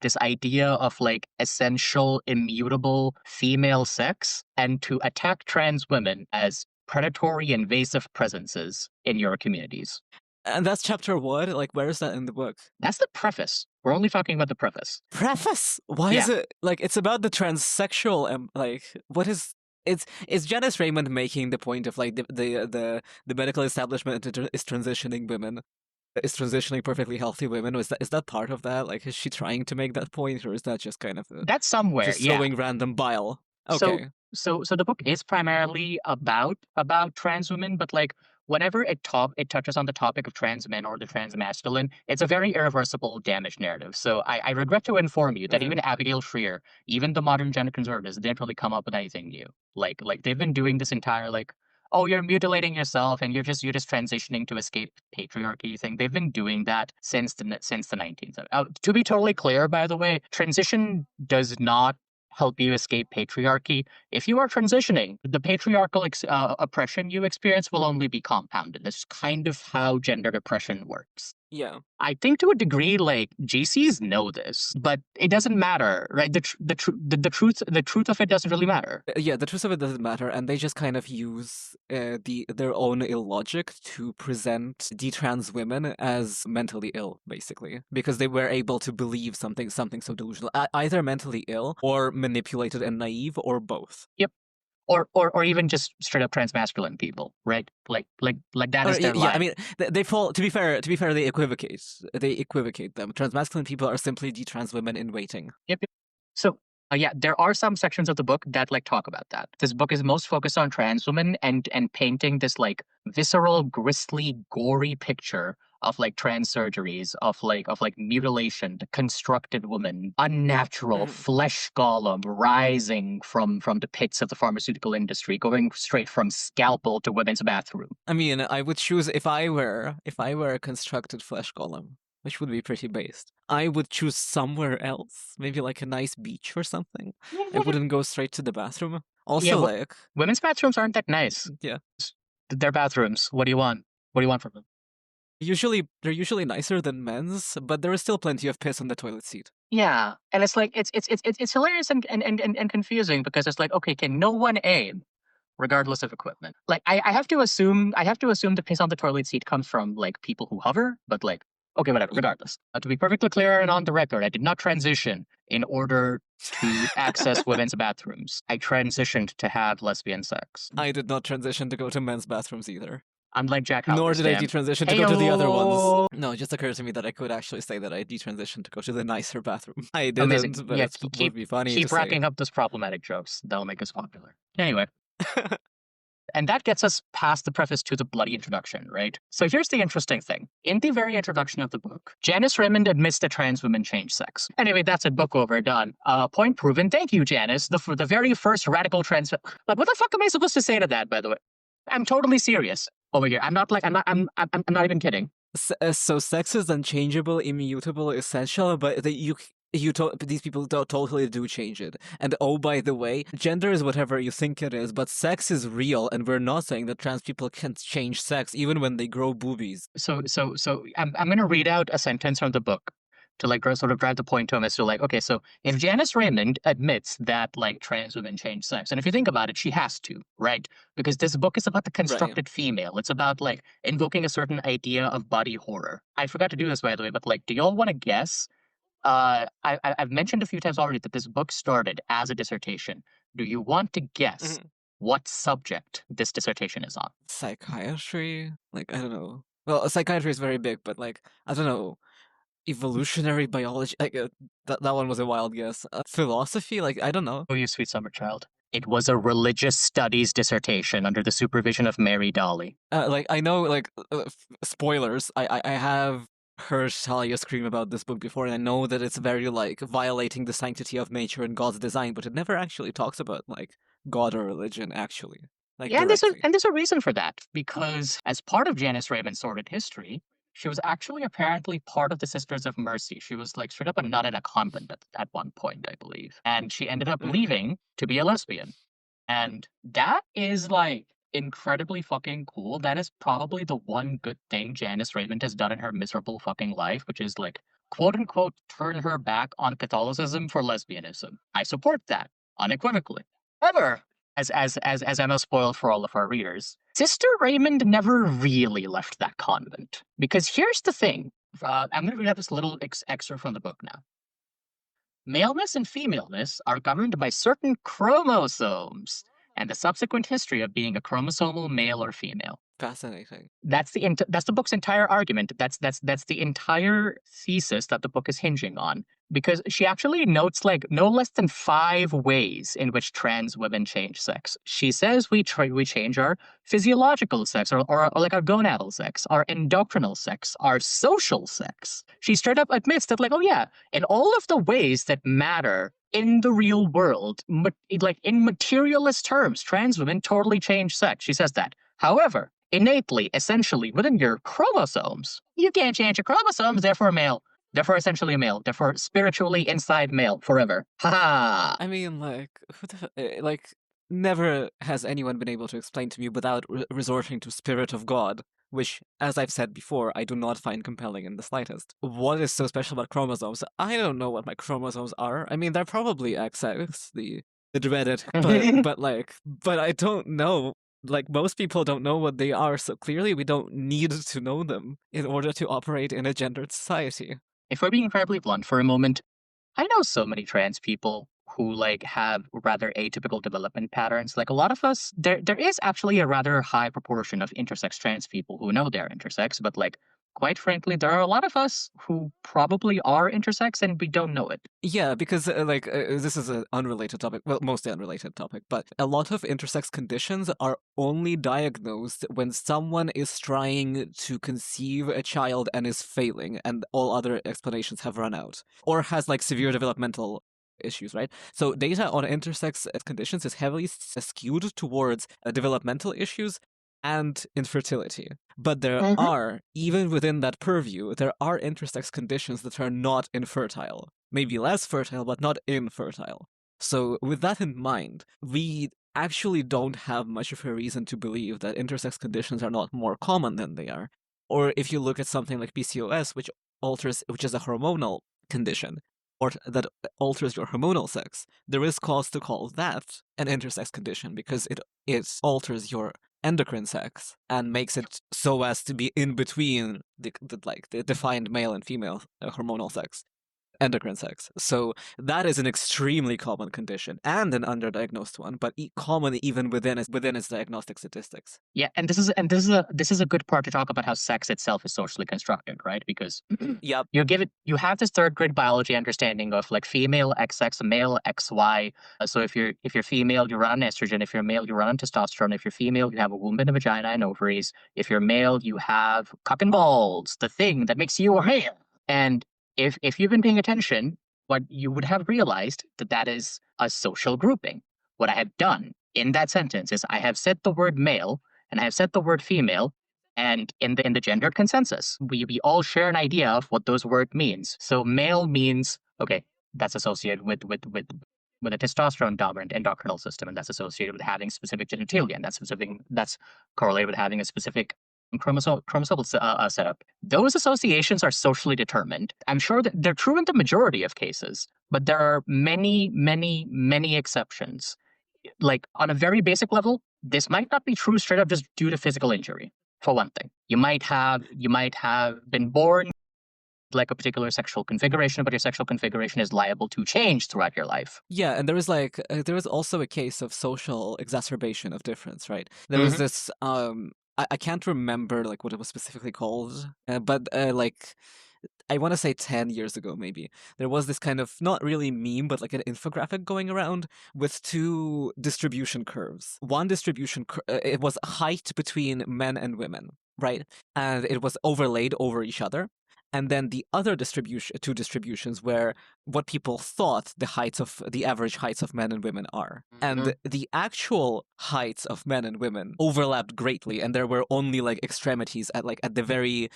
Speaker 1: this idea of like essential immutable female sex and to attack trans women as predatory invasive presences in your communities.
Speaker 2: And that's chapter what? Like, where is that in the book?
Speaker 1: That's the preface. We're only talking about the preface.
Speaker 2: Preface? Why is it like it's about the transsexual like what is is Janice Raymond making the point of like the medical establishment is transitioning women, is transitioning perfectly healthy women? Is that part of that? Like, is she trying to make that point, or is that just kind of
Speaker 1: That's somewhere,
Speaker 2: just
Speaker 1: yeah.
Speaker 2: sowing random bile?
Speaker 1: So
Speaker 2: Okay.
Speaker 1: so the book is primarily about trans women, but like whenever it touches on the topic of trans men or the trans masculine, it's a very irreversible damage narrative. So I regret to inform you that
Speaker 2: Okay.
Speaker 1: even Abigail Shrier, even the modern gender conservatives, didn't really come up with anything new. Like they've been doing this entire like, oh, you're mutilating yourself and you're just transitioning to escape patriarchy thing. They've been doing that since the 19th. To be totally clear, by the way, transition does not help you escape patriarchy. If you are transitioning, the patriarchal oppression you experience will only be compounded. That's kind of how gender oppression works.
Speaker 2: Yeah.
Speaker 1: I think to a degree, like GCs know this, but it doesn't matter, right? The truth of it doesn't really matter.
Speaker 2: Yeah, the truth of it doesn't matter, and they just kind of use their own illogic to present trans women as mentally ill, basically, because they were able to believe something so delusional, either mentally ill or manipulated and naive, or both.
Speaker 1: Yep. Or even just straight up transmasculine people, right? Like that
Speaker 2: Or,
Speaker 1: is their
Speaker 2: yeah, I
Speaker 1: line.
Speaker 2: mean, they fall. To be fair, they equivocate. They equivocate them. Transmasculine people are simply trans women in waiting.
Speaker 1: Yep. Yep. So, yeah, there are some sections of the book that like talk about that. This book is most focused on trans women and painting this like visceral, grisly, gory picture of like trans surgeries, of like mutilation, the constructed woman, unnatural
Speaker 2: Mhm.
Speaker 1: flesh golem rising from the pits of the pharmaceutical industry, going straight from scalpel to women's bathroom.
Speaker 2: I mean, I would choose if I were a constructed flesh golem, which would be pretty based. I would choose somewhere else, maybe like a nice beach or something. I wouldn't go straight to the bathroom.
Speaker 1: Yeah,
Speaker 2: Also, like,
Speaker 1: women's bathrooms aren't that nice.
Speaker 2: yeah,
Speaker 1: They're bathrooms. What do you want? What do you want from them?
Speaker 2: they're usually nicer than men's, but there is still plenty of piss on the toilet seat.
Speaker 1: Yeah, and it's like it's hilarious and confusing because it's like, okay, can no one aim regardless of equipment? Like I have to assume the piss on the toilet seat comes from like people who hover, but like okay, whatever. Regardless, to be perfectly clear and on the record, I did not transition in order to access women's bathrooms. I transitioned to have lesbian sex.
Speaker 2: I did not transition to go to men's bathrooms either.
Speaker 1: Unlike Jack
Speaker 2: Nor did I
Speaker 1: Halberstam.
Speaker 2: detransition to go to the other ones. No, it just occurred to me that I could actually say that I detransitioned to go to the nicer bathroom. I
Speaker 1: Amazing.
Speaker 2: didn't, but
Speaker 1: Yeah,
Speaker 2: it would be funny to
Speaker 1: keep
Speaker 2: say.
Speaker 1: racking up those problematic jokes. That'll make us popular. Anyway. And that gets us past the preface to the bloody introduction, right? So here's the interesting thing. In the very introduction of the book, Janice Raymond admits that trans women change sex. Anyway, that's it. Book over. Done. Point proven. Thank you, Janice. The very first radical trans. Like, what the fuck am I supposed to say to that? By the way, I'm totally serious over here. I'm not even kidding.
Speaker 2: So sex is unchangeable, immutable, essential, but these people totally do change it. And oh, by the way, gender is whatever you think it is, but sex is real, and we're not saying that trans people can't change sex even when they grow boobies.
Speaker 1: So I'm gonna read out a sentence from the book to like sort of drive the point home as to like, okay, so if Janice Raymond admits that like trans women change sex, and if you think about it, she has to, right? Because this book is about the constructed female. It's about like invoking a certain idea of body horror. I forgot to do this by the way, but like, do y'all want to guess? I've mentioned a few times already that this book started as a dissertation. Do you want to guess what subject this dissertation is on?
Speaker 2: Psychiatry? Like, I don't know. Well, psychiatry is very big, but like, I don't know. Evolutionary biology? Like, that one was a wild guess. Philosophy? Like, I don't know.
Speaker 1: Oh, you sweet summer child. It was a religious studies dissertation under the supervision of Mary Dolly.
Speaker 2: Like, I know, like, spoilers. I have heard Talia scream about this book before, and I know that it's very, like, violating the sanctity of nature and God's design, but it never actually talks about, like, God or religion, actually. Like,
Speaker 1: Yeah,
Speaker 2: directly.
Speaker 1: and there's a reason for that because as part of Janice Raymond's sordid history, she was actually apparently part of the Sisters of Mercy. She was like straight up a nun in a convent at one point, I believe, and she ended up leaving to be a lesbian. And that is like incredibly fucking cool. That is probably the one good thing Janice Raymond has done in her miserable fucking life, which is like, quote unquote, turn her back on Catholicism for lesbianism. I support that unequivocally. However, as Emma spoiled for all of our readers, Sister Raymond never really left that convent. Because here's the thing. I'm going to read out this little excerpt from the book now. Maleness and femaleness are governed by certain chromosomes and the subsequent history of being a chromosomal male or female.
Speaker 2: fascinating.
Speaker 1: That's that's the book's entire argument. That's the entire thesis that the book is hinging on. Because she actually notes like no less than 5 ways in which trans women change sex. She says we change our physiological sex, or like our gonadal sex, our endocrinal sex, our social sex. She straight up admits that, like, oh yeah, in all of the ways that matter in the real world, like in materialist terms, trans women totally change sex. She says that. However, innately, essentially, within your chromosomes, you can't change your chromosomes, therefore male. Therefore essentially a male. Therefore spiritually inside male forever. Ha ha!
Speaker 2: I mean, like, like, never has anyone been able to explain to me without resorting to spirit of God, which, as I've said before, I do not find compelling in the slightest. What is so special about chromosomes? I don't know what my chromosomes are. I mean, they're probably XX, the dreaded, but I don't know. Like, most people don't know what they are, so clearly we don't need to know them in order to operate in a gendered society.
Speaker 1: If we're being incredibly blunt for a moment, I know so many trans people who like have rather atypical development patterns. Like a lot of us, there is actually a rather high proportion of intersex trans people who know they're intersex, but like quite frankly, there are a lot of us who probably are intersex and we don't know it.
Speaker 2: Yeah, because this is an unrelated topic, well, mostly unrelated topic, but a lot of intersex conditions are only diagnosed when someone is trying to conceive a child and is failing, and all other explanations have run out, or has like severe developmental issues, right? So data on intersex conditions is heavily skewed towards developmental issues and infertility. But there are, even within that purview, there are intersex conditions that are not infertile. Maybe less fertile, but not infertile. So, with that in mind, we actually don't have much of a reason to believe that intersex conditions are not more common than they are. Or if you look at something like PCOS, which is a hormonal condition, or that alters your hormonal sex, there is cause to call that an intersex condition because it alters your endocrine sex and makes it so as to be in between the defined male and female hormonal sex, endocrine sex. So that is an extremely common condition and an underdiagnosed one, but common even within its diagnostic statistics.
Speaker 1: Yeah, and this is a good part to talk about how sex itself is socially constructed, right? Because
Speaker 2: Yep.
Speaker 1: you have this third grade biology understanding of like female XX, male XY. So if you're female, you run on estrogen. If you're male, you run on testosterone. If you're female, you have a womb and a vagina and ovaries. If you're male, you have cock and balls, the thing that makes you a hair. And if you've been paying attention, what you would have realized that is a social grouping. What I have done in that sentence is I have said the word male and I have said the word female, and in the gendered consensus, we all share an idea of what those words means. So male means okay, that's associated with a testosterone dominant endocrinal system, and that's associated with having specific genitalia, and that's correlated with having a specific chromosomal setup. Those associations are socially determined. I'm sure that they're true in the majority of cases, but there are many, many, many exceptions. Like on a very basic level, this might not be true straight up just due to physical injury. For one thing, you might have been born like a particular sexual configuration, but your sexual configuration is liable to change throughout your life.
Speaker 2: Yeah, and there was also a case of social exacerbation of difference, right? There was this I can't remember like what it was specifically called, but like I want to say 10 years ago, maybe, there was this kind of not really meme, but like an infographic going around with two distribution curves. One distribution, it was height between men and women, right? And it was overlaid over each other. And then the other two distributions were what people thought the average heights of men and women are. And the actual heights of men and women overlapped greatly, and there were only like extremities at the very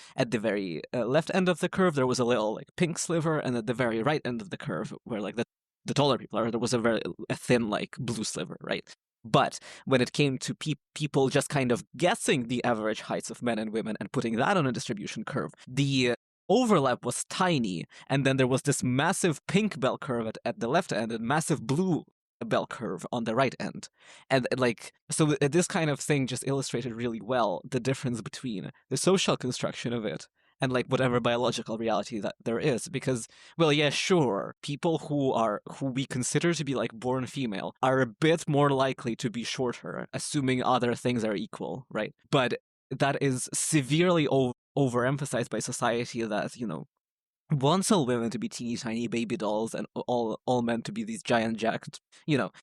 Speaker 2: left end of the curve there was a little like pink sliver, and at the very right end of the curve where like the taller people are, there was a thin like blue sliver, right? But when it came to people just kind of guessing the average heights of men and women and putting that on a distribution curve, the overlap was tiny, and then there was this massive pink bell curve at the left end and massive blue bell curve on the right end. And like, so this kind of thing just illustrated really well the difference between the social construction of it and like whatever biological reality that there is. Because, well, yeah, sure, people who we consider to be like born female are a bit more likely to be shorter, assuming other things are equal, right? But that is severely overemphasized by society, that, wants all women to be teeny tiny baby dolls and all men to be these giant jacked,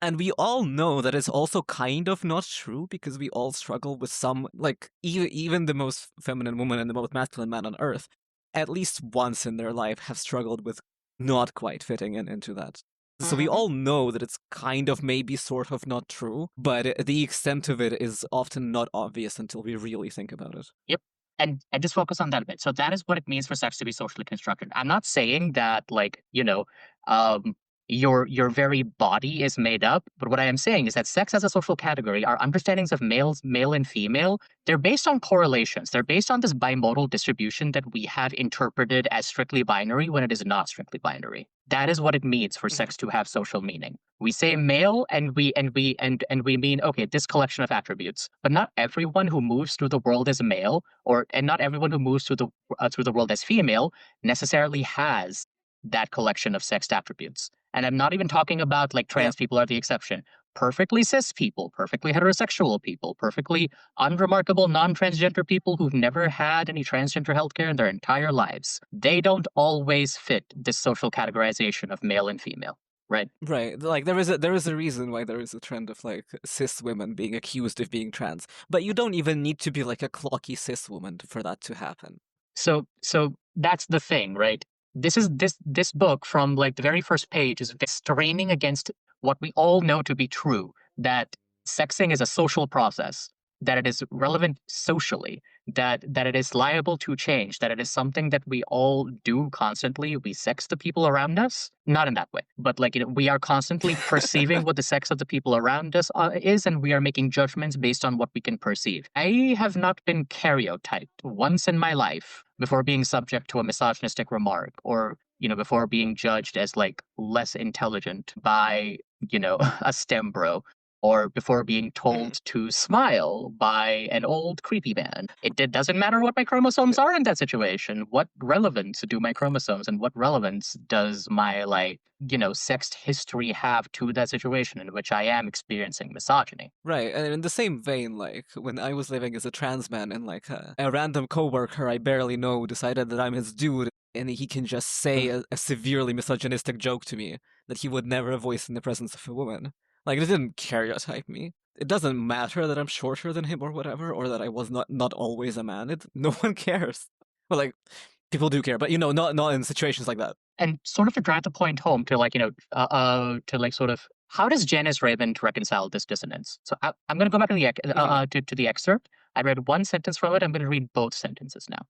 Speaker 2: And we all know that it's also kind of not true, because we all struggle with some, like, even the most feminine woman and the most masculine man on earth, at least once in their life, have struggled with not quite fitting into that. So we all know that it's kind of maybe sort of not true, but the extent of it is often not obvious until we really think about it.
Speaker 1: Yep. And just focus on that a bit. So that is what it means for sex to be socially constructed. I'm not saying that, like, um, your very body is made up, but what I am saying is that sex as a social category, our understandings of male and female, they're based on correlations. They're based on this bimodal distribution that we have interpreted as strictly binary when it is not strictly binary. That is what it means for sex to have social meaning. We say male and we mean, okay, this collection of attributes, but not everyone who moves through the world as male, and not everyone who moves through the world as female necessarily has that collection of sexed attributes. And I'm not even talking about like
Speaker 2: Yeah.
Speaker 1: trans people are the exception. Perfectly cis people, perfectly heterosexual people, perfectly unremarkable non-transgender people who've never had any transgender healthcare in their entire lives. They don't always fit this social categorization of male and female, right?
Speaker 2: Right. Like there is a reason why there is a trend of like cis women being accused of being trans. But you don't even need to be like a clocky cis woman for that to happen.
Speaker 1: So that's the thing, right? This book from like the very first page is straining against what we all know to be true, that sexing is a social process, that it is relevant socially, that it is liable to change, that it is something that we all do constantly. We sex the people around us, not in that way, but like we are constantly perceiving what the sex of the people around us is, and we are making judgments based on what we can perceive. I have not been karyotyped once in my life before being subject to a misogynistic remark, or before being judged as like less intelligent by a STEM bro, or before being told to smile by an old creepy man. It doesn't matter what my chromosomes are in that situation. What relevance do my chromosomes and what relevance does my sexed history have to that situation in which I am experiencing misogyny?
Speaker 2: Right, and in the same vein, like when I was living as a trans man, and like a random coworker I barely know decided that I'm his dude, and he can just say a severely misogynistic joke to me that he would never voice in the presence of a woman. Like, it didn't karyotype me. It doesn't matter that I'm shorter than him or whatever, or that I was not always a man. No one cares. Well, like, people do care, but not in situations like that.
Speaker 1: And sort of to drive the point home to to like sort of how does Janice Raymond reconcile this dissonance? So I'm going to go back to to the excerpt. I read one sentence from it. I'm going to read both sentences now.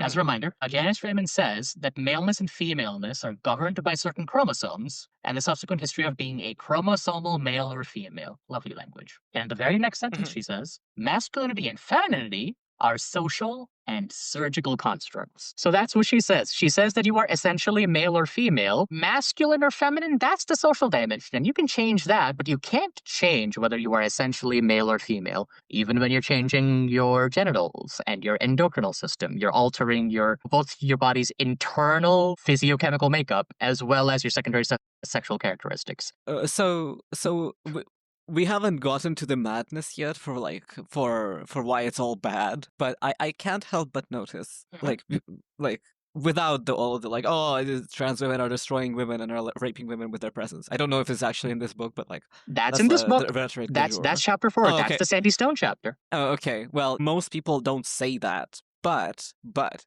Speaker 1: As a reminder, Janice Raymond says that maleness and femaleness are governed by certain chromosomes and the subsequent history of being a chromosomal male or female. Lovely language. And in the very next sentence, she says, masculinity and femininity are social and surgical constructs. So that's what she says. She says that you are essentially male or female. Masculine or feminine, that's the social dimension. And you can change that, but you can't change whether you are essentially male or female. Even when you're changing your genitals and your endocrinal system, you're altering both your body's internal physiochemical makeup as well as your secondary sexual characteristics.
Speaker 2: We haven't gotten to the madness yet for why it's all bad, but I can't help but notice like without all of the like, oh, trans women are destroying women and are raping women with their presence. I don't know if it's actually in this book, but like
Speaker 1: that's in this book.
Speaker 2: The rhetoric
Speaker 1: That's chapter 4.
Speaker 2: Oh, okay.
Speaker 1: That's the Sandy Stone chapter.
Speaker 2: Oh, okay. Well, most people don't say that. But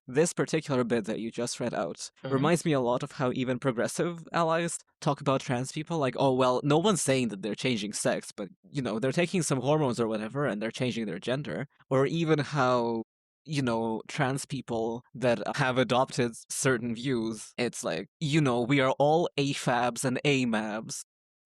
Speaker 2: this particular bit that you just read out reminds me a lot of how even progressive allies talk about trans people. Like, oh, well, no one's saying that they're changing sex, but, they're taking some hormones or whatever and they're changing their gender. Or even how, trans people that have adopted certain views, it's like, we are all AFABs and AMABs.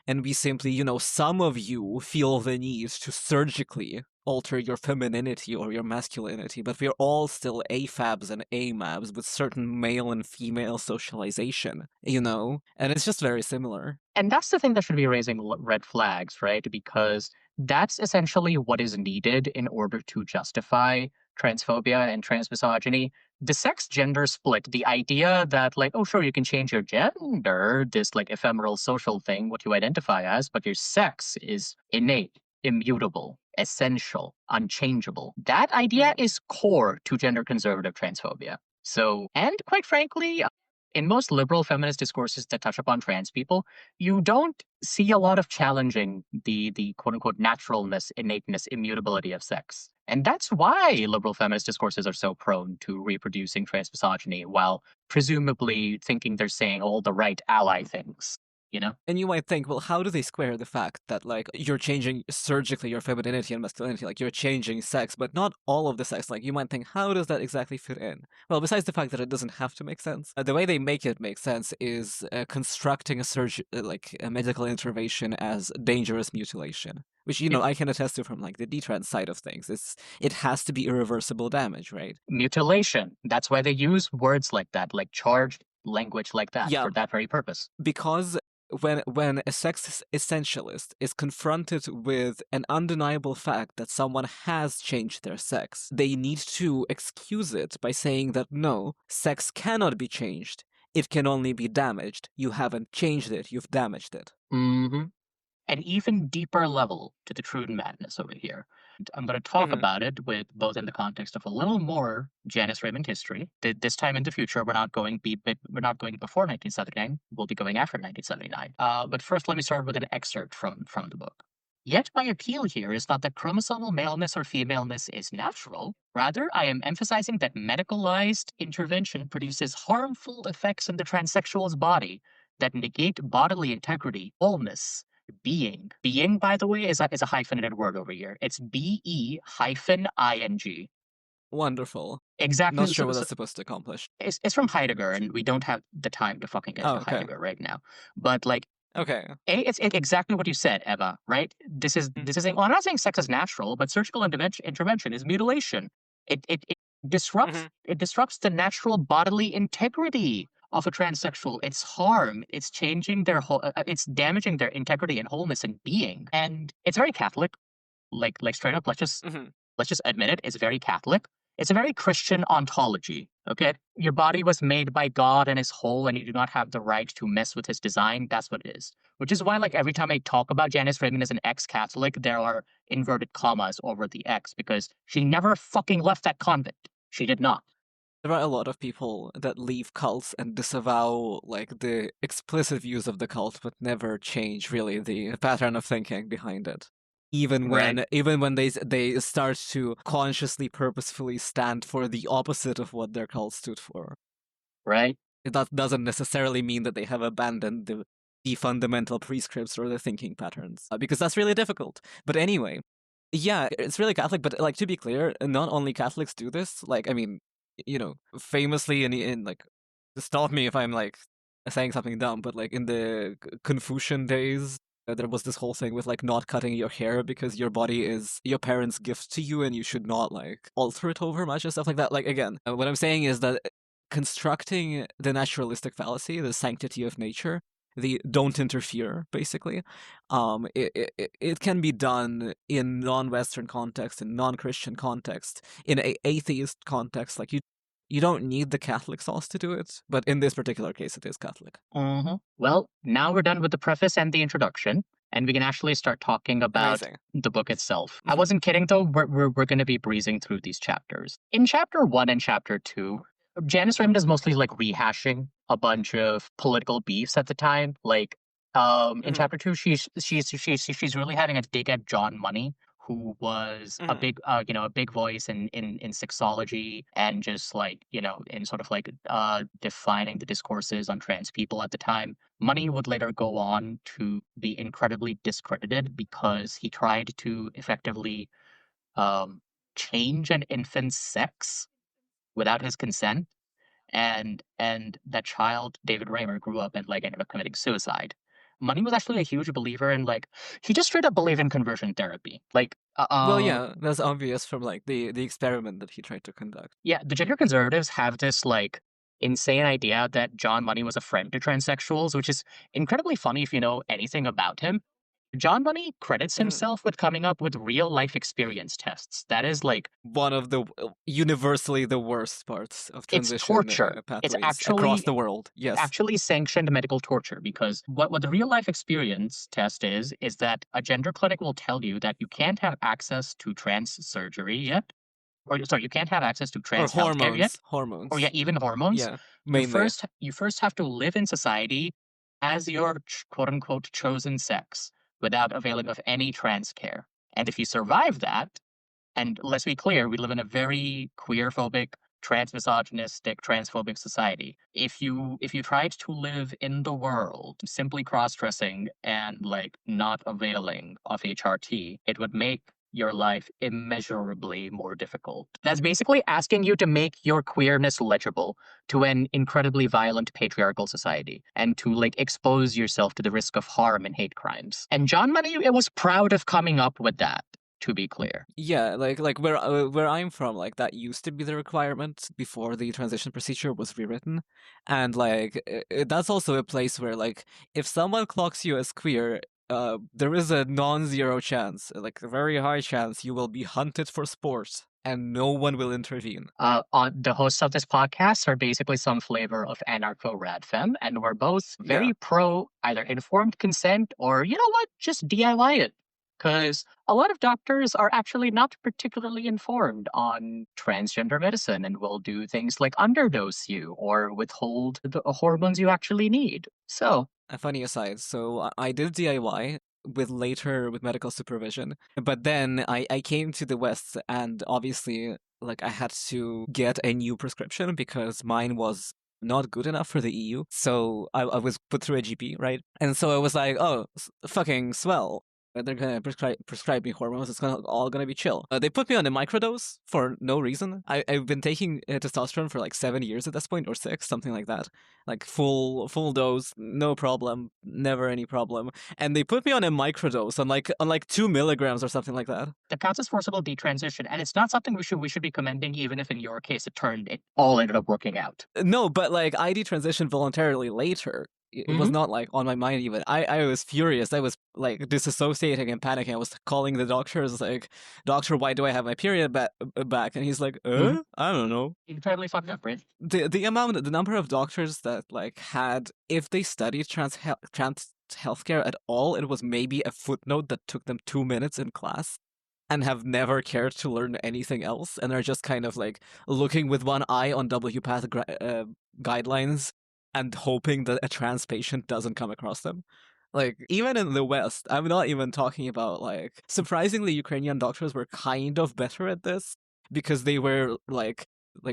Speaker 2: And we simply, some of you feel the need to surgically alter your femininity or your masculinity, but we're all still AFABs and AMABs with certain male and female socialization, And it's just very similar.
Speaker 1: And that's the thing that should be raising red flags, right? Because that's essentially what is needed in order to justify transphobia and transmisogyny. The sex gender split, the idea that like, oh sure, you can change your gender, this like ephemeral social thing, what you identify as, but your sex is innate, immutable. essential, unchangeable. That idea is core to gender conservative transphobia. So, and quite frankly, in most liberal feminist discourses that touch upon trans people, you don't see a lot of challenging the quote unquote naturalness, innateness, immutability of sex. And that's why liberal feminist discourses are so prone to reproducing transmisogyny while presumably thinking they're saying all the right ally things, you know?
Speaker 2: And you might think, well, how do they square the fact that, like, you're changing surgically your femininity and masculinity, like, you're changing sex, but not all of the sex? Like, you might think, how does that exactly fit in? Well, besides the fact that it doesn't have to make sense, the way they make it make sense is constructing a medical intervention as dangerous mutilation. Which,
Speaker 1: It,
Speaker 2: I can attest to from, like, the detrans side of things. It has to be irreversible damage, right?
Speaker 1: mutilation. That's why they use words like that, like charged language like that,
Speaker 2: Yeah,
Speaker 1: for that very purpose.
Speaker 2: because when a sex essentialist is confronted with an undeniable fact that someone has changed their sex, they need to excuse it by saying that no, sex cannot be changed. It can only be damaged. You haven't changed it, you've damaged it.
Speaker 1: Hmm. An even deeper level to the crude madness over here. And I'm going to talk
Speaker 2: Mhm.
Speaker 1: about it with both in the context of a little more Janice Raymond history. This time in the future, we're not going before 1979. We'll be going after 1979. But first, let me start with an excerpt from the book. Yet my appeal here is not that chromosomal maleness or femaleness is natural. Rather, I am emphasizing that medicalized intervention produces harmful effects in the transsexual's body that negate bodily integrity, wholeness, being. Being, by the way, is a hyphenated word over here. It's BE hyphen ING.
Speaker 2: Wonderful.
Speaker 1: Exactly.
Speaker 2: Not sure what that's supposed to accomplish.
Speaker 1: It's from Heidegger, and we don't have the time to fucking get
Speaker 2: Oh,
Speaker 1: into
Speaker 2: okay.
Speaker 1: Heidegger right now. But like,
Speaker 2: Okay.
Speaker 1: it's exactly what you said, Emma. Right? This is. Well, I'm not saying sex is natural, but surgical intervention is mutilation. It disrupts
Speaker 2: Mhm.
Speaker 1: it disrupts the natural bodily integrity of a transsexual. It's harm. It's changing their whole. It's damaging their integrity and wholeness and being. And it's very Catholic. Like straight up.
Speaker 2: Mhm.
Speaker 1: Let's just admit it. It's very Catholic. It's a very Christian ontology. Okay, your body was made by God and is whole, and you do not have the right to mess with His design. That's what it is. Which is why, like, every time I talk about Janice Raymond as an ex-Catholic, there are inverted commas over the X because she never fucking left that convent. She did not.
Speaker 2: There are a lot of people that leave cults and disavow like the explicit views of the cult, but never change really the pattern of thinking behind it.
Speaker 1: Right.
Speaker 2: Even when they start to consciously, purposefully stand for the opposite of what their cult stood for.
Speaker 1: Right.
Speaker 2: That doesn't necessarily mean that they have abandoned the fundamental prescripts or the thinking patterns, because that's really difficult. But anyway, yeah, it's really Catholic. But like, to be clear, not only Catholics do this. Like, I mean, famously in like, stop me if I'm like saying something dumb, but like in the Confucian days, there was this whole thing with like not cutting your hair because your body is your parents' gift to you and you should not like alter it over much and stuff like that. Like, again, what I'm saying is that constructing the naturalistic fallacy, the sanctity of nature, the don't interfere, basically, it can be done in non-Western context, in non-Christian context, in a atheist context. Like, you don't need the Catholic sauce to do it, but in this particular case, it is Catholic.
Speaker 1: Mm-hmm. Well, now we're done with the preface and the introduction, and we can actually start talking about
Speaker 2: Amazing.
Speaker 1: the book itself. I
Speaker 2: Mhm.
Speaker 1: wasn't kidding though. We're going to be breezing through these chapters. In chapter 1 and chapter 2, Janice Raymond is mostly like rehashing a bunch of political beefs at the time. Like, in
Speaker 2: Mhm.
Speaker 1: chapter 2, she's really having a dig at John Money, who was a
Speaker 2: Mhm.
Speaker 1: big a big voice in sexology and just like in sort of like defining the discourses on trans people at the time. Money would later go on to be incredibly discredited because he tried to effectively um, change an infant's sex without his consent, and that child, David Raymer, grew up and like ended up committing suicide. Money was actually a huge believer in like he just straight up believed in conversion therapy. Like
Speaker 2: Well, yeah, that's obvious from like the experiment that he tried to conduct.
Speaker 1: yeah, the gender conservatives have this like insane idea that John Money was a friend to transsexuals, which is incredibly funny if you know anything about him. John Money credits
Speaker 2: Mhm.
Speaker 1: himself with coming up with real life experience tests. That is like,
Speaker 2: One of the universally the worst parts of
Speaker 1: it's
Speaker 2: transition
Speaker 1: torture. It's
Speaker 2: pathways across
Speaker 1: actually
Speaker 2: the world.
Speaker 1: it's
Speaker 2: Yes.
Speaker 1: actually sanctioned medical torture because what the real life experience test is that a gender clinic will tell you that you can't have access to trans surgery yet, or sorry, you can't have access to
Speaker 2: Or
Speaker 1: trans healthcare yet,
Speaker 2: hormones.
Speaker 1: or yeah,
Speaker 2: Hormones.
Speaker 1: even hormones.
Speaker 2: Yeah, mainly.
Speaker 1: You first have to live in society as your quote unquote chosen sex without availing of any trans care. And if you survive that, and let's be clear, we live in a very queer phobic, transmisogynistic, transphobic society. If you tried to live in the world simply cross-dressing and like not availing of HRT, it would make your life immeasurably more difficult. That's basically asking you to make your queerness legible to an incredibly violent patriarchal society and to like expose yourself to the risk of harm and hate crimes. And John Money was proud of coming up with that, to be clear.
Speaker 2: Yeah, like where I'm from, like that used to be the requirement before the transition procedure was rewritten, and like that's also a place where like if someone clocks you as queer, there is a non-zero chance, like a very high chance, you will be hunted for sport, and no one will intervene.
Speaker 1: On the hosts of this podcast are basically some flavor of anarcho radfem, and we're both
Speaker 2: Yeah.
Speaker 1: very pro either informed consent or you know what, just DIY it. Because a lot of doctors are actually not particularly informed on transgender medicine and will do things like underdose you or withhold the hormones you actually need. So,
Speaker 2: A funny aside, so I did DIY with medical supervision, but then I came to the West and obviously like I had to get a new prescription because mine was not good enough for the EU. So I was put through a GP, right? And so I was like, oh, fucking swell. They're gonna prescribe me hormones. It's all gonna be chill. They put me on a microdose for no reason. I've been taking testosterone for like 7 years at this point, or 6, something like that, like full dose, no problem, never any problem. And they put me on a microdose on like 2 milligrams or something like that.
Speaker 1: that counts as forcible detransition, and it's not something we should be commending, even if in your case it all ended up working out.
Speaker 2: No, but like I detransitioned voluntarily later. It was
Speaker 1: Hmm.
Speaker 2: not like on my mind even. I was furious. I was like disassociating and panicking. I was calling the doctors like, "Doctor, why do I have my period back?" And he's like,
Speaker 1: Hmm.
Speaker 2: I don't know."
Speaker 1: Incredibly fucked up, right?
Speaker 2: The number of doctors that like had, if they studied trans healthcare at all, it was maybe a footnote that took them 2 minutes in class and have never cared to learn anything else and are just kind of like looking with one eye on WPATH guidelines and hoping that a trans patient doesn't come across them. Like, even in the West, I'm not even talking about like, surprisingly, Ukrainian doctors were kind of better at this because they were like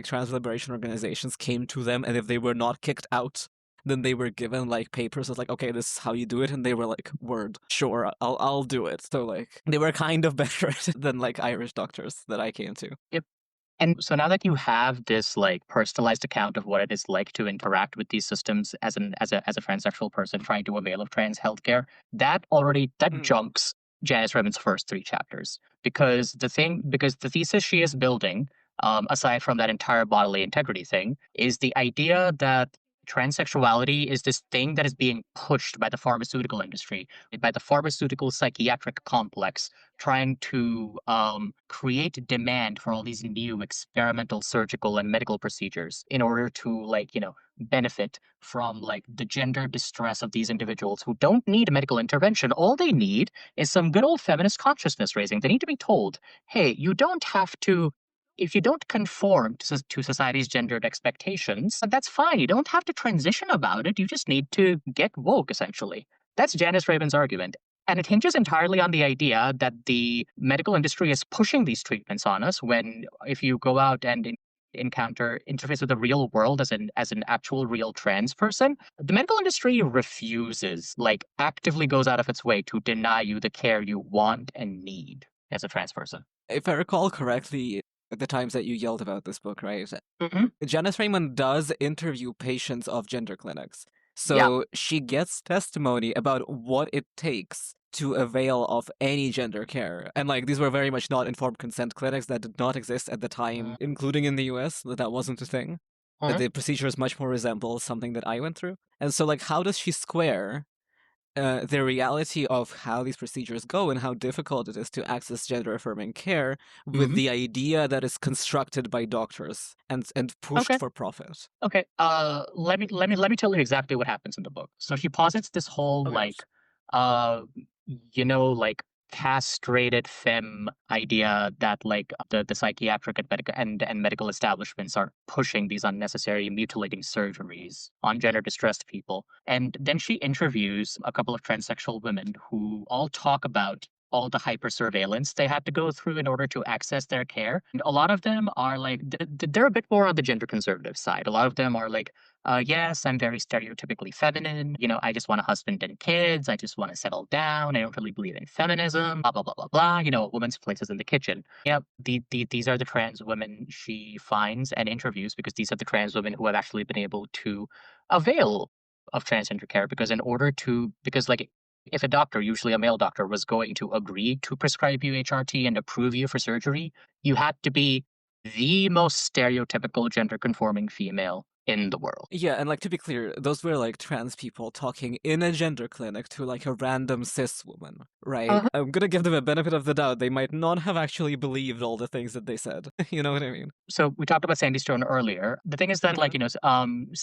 Speaker 2: trans liberation organizations came to them, and if they were not kicked out, then they were given like papers of like, okay, this is how you do it, and they were like, word, sure, I'll do it. So like they were kind of better at it than like Irish doctors that I came to.
Speaker 1: Yep. And so now that you have this like personalized account of what it is like to interact with these systems as a transsexual person trying to avail of trans healthcare, that
Speaker 2: Mm.
Speaker 1: junks Janice Redmond's first 3 chapters because the thesis she is building, aside from that entire bodily integrity thing, is the idea that transsexuality is this thing that is being pushed by the pharmaceutical industry, by the pharmaceutical psychiatric complex trying to create demand for all these new experimental surgical and medical procedures in order to benefit from like the gender distress of these individuals who don't need medical intervention. All they need is some good old feminist consciousness raising. They need to be told, hey, you don't have to, if you don't conform to society's gendered expectations, that's fine. You don't have to transition about it. You just need to get woke, essentially. That's Janice Raven's argument. And it hinges entirely on the idea that the medical industry is pushing these treatments on us when, if you go out and interface with the real world as an actual real trans person, the medical industry refuses, like actively goes out of its way to deny you the care you want and need as a trans person.
Speaker 2: If I recall correctly, at the times that you yelled about this book, right?
Speaker 1: Hmm.
Speaker 2: Janice Raymond does interview patients of gender clinics.
Speaker 1: Yeah.
Speaker 2: So she gets testimony about what it takes to avail of any gender care. And like these were very much not informed consent clinics that did not exist at the time, including in the US, that wasn't a thing. That
Speaker 1: Mhm.
Speaker 2: the procedures much more resemble something that I went through. And so like how does she square the reality of how these procedures go and how difficult it is to access gender-affirming care with
Speaker 1: Mhm.
Speaker 2: the idea that is constructed by doctors and pushed
Speaker 1: Okay.
Speaker 2: for profit.
Speaker 1: Okay. Let me tell you exactly what happens in the book. So she posits this whole
Speaker 2: Okay.
Speaker 1: uh, like castrated femme idea that like the psychiatric and medical establishments are pushing these unnecessary mutilating surgeries on gender distressed people. And then she interviews a couple of transsexual women who all talk about all the hyper surveillance they had to go through in order to access their care. And a lot of them are like, they're a bit more on the gender conservative side. A lot of them are like, yes, I'm very stereotypically feminine. I just want a husband and kids. I just want to settle down. I don't really believe in feminism, blah, blah, blah, blah, blah. A woman's place is in the kitchen. Yep. These are the trans women she finds and interviews because these are the trans women who have actually been able to avail of transgender care because like if a doctor, usually a male doctor, was going to agree to prescribe you HRT and approve you for surgery, you had to be the most stereotypical gender conforming female in the world.
Speaker 2: Yeah, and like to be clear, those were like trans people talking in a gender clinic to like a random cis woman, right?
Speaker 1: Uh-huh.
Speaker 2: I'm gonna give them a benefit of the doubt. They might not have actually believed all the things that they said. You know what I mean?
Speaker 1: So we talked about Sandy Stone earlier. The thing is that,
Speaker 2: Mhm.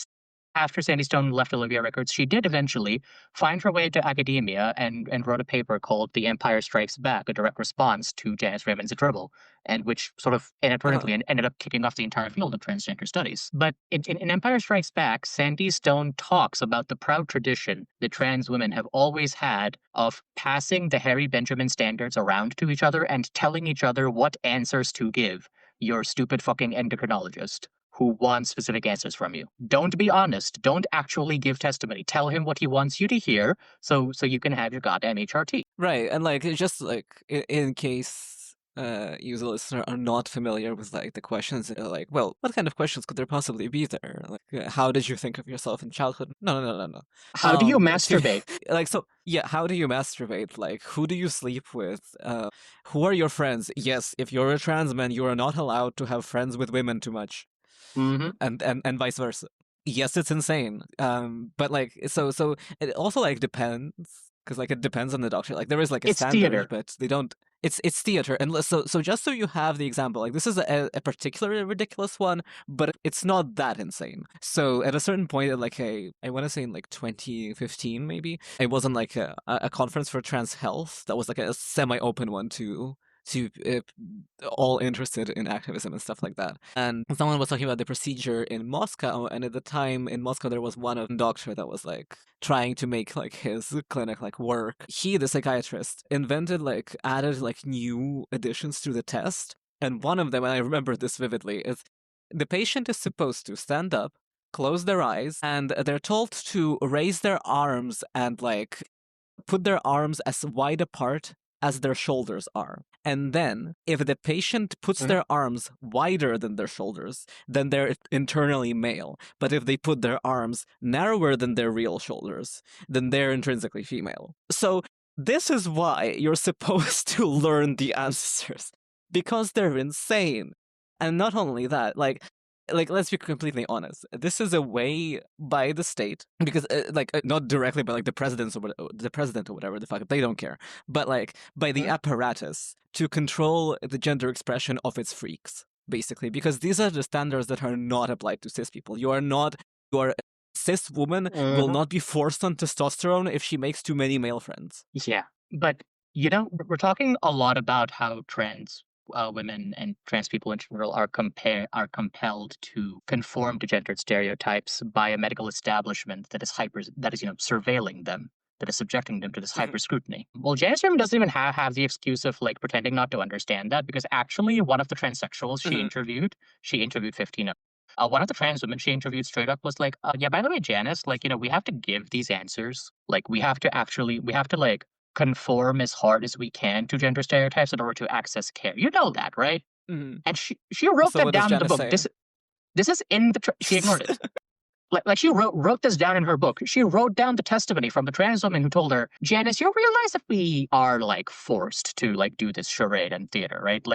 Speaker 1: after Sandy Stone left Olivia Records, she did eventually find her way to academia and wrote a paper called "The Empire Strikes Back," a direct response to Janice Raymond's dribble, and which sort of
Speaker 2: Uh-huh.
Speaker 1: inadvertently ended up kicking off the entire field of transgender studies. But in Empire Strikes Back, Sandy Stone talks about the proud tradition that trans women have always had of passing the Harry Benjamin standards around to each other and telling each other what answers to give. Your stupid fucking endocrinologist who wants specific answers from you. Don't be honest. Don't actually give testimony. Tell him what he wants you to hear so you can have your goddamn HRT.
Speaker 2: Right, and like it's just like in case you the listener are not familiar with like the questions, like, well, what kind of questions could there possibly be there? Like, how did you think of yourself in childhood? No, no, no, no, no.
Speaker 1: How do you masturbate?
Speaker 2: Like, so yeah, how do you masturbate? Like, who do you sleep with? Who are your friends? Yes, if you're a trans man, you are not allowed to have friends with women too much,
Speaker 1: Hmm.
Speaker 2: and vice versa. Yes, it's insane. But like, so it also like depends because like it depends on the doctor. Like there is like a
Speaker 1: It's
Speaker 2: standard,
Speaker 1: theater.
Speaker 2: but they don't. It's theater, and so just so you have the example, like this is a particularly ridiculous one, but it's not that insane. So at a certain point, at like I want to say in like 2015 maybe, I was on like a conference for trans health that was like a semi-open one to all interested in activism and stuff like that. And someone was talking about the procedure in Moscow, and at the time in Moscow there was one doctor that was like trying to make like his clinic like work. He, the psychiatrist, invented like added like new additions to the test, and one of them, and I remember this vividly, is the patient is supposed to stand up, close their eyes, and they're told to raise their arms and like put their arms as wide apart as their shoulders are. And then, if the patient puts
Speaker 1: Mhm.
Speaker 2: their arms wider than their shoulders, then they're internally male. But if they put their arms narrower than their real shoulders, then they're intrinsically female. So, this is why you're supposed to learn the answers, because they're insane. And not only that, like let's be completely honest, this is a way by the state, because not directly by like the presidents or the president or whatever the fuck, they don't care, but like by the
Speaker 1: Mhm.
Speaker 2: apparatus to control the gender expression of its freaks, basically, because these are the standards that are not applied to cis people. You are a cis woman will
Speaker 1: Mhm.
Speaker 2: not be forced on testosterone if she makes too many male friends.
Speaker 1: Yeah. But, we're talking a lot about how trans women and trans people in general are compelled to conform to gendered stereotypes by a medical establishment that is surveilling them, that is subjecting them to this
Speaker 2: Mhm.
Speaker 1: hyper scrutiny. Well, Janice Rem doesn't even have the excuse of like pretending not to understand that because actually one of the transsexuals
Speaker 2: Mhm.
Speaker 1: she interviewed 15 of. One of the trans women she interviewed straight up was like, yeah, by the way, Janice, like, we have to give these answers. Like, we have to like conform as hard as we can to gender stereotypes in order to access care. You know that, right?
Speaker 2: Mhm.
Speaker 1: And she wrote
Speaker 2: So
Speaker 1: that
Speaker 2: what does
Speaker 1: down in the
Speaker 2: Janice
Speaker 1: book.
Speaker 2: say?
Speaker 1: This is in she ignored it. Like she wrote this down in her book. She wrote down the testimony from the trans woman who told her, Janice, you realize that we are like forced to like do this charade in theater, right?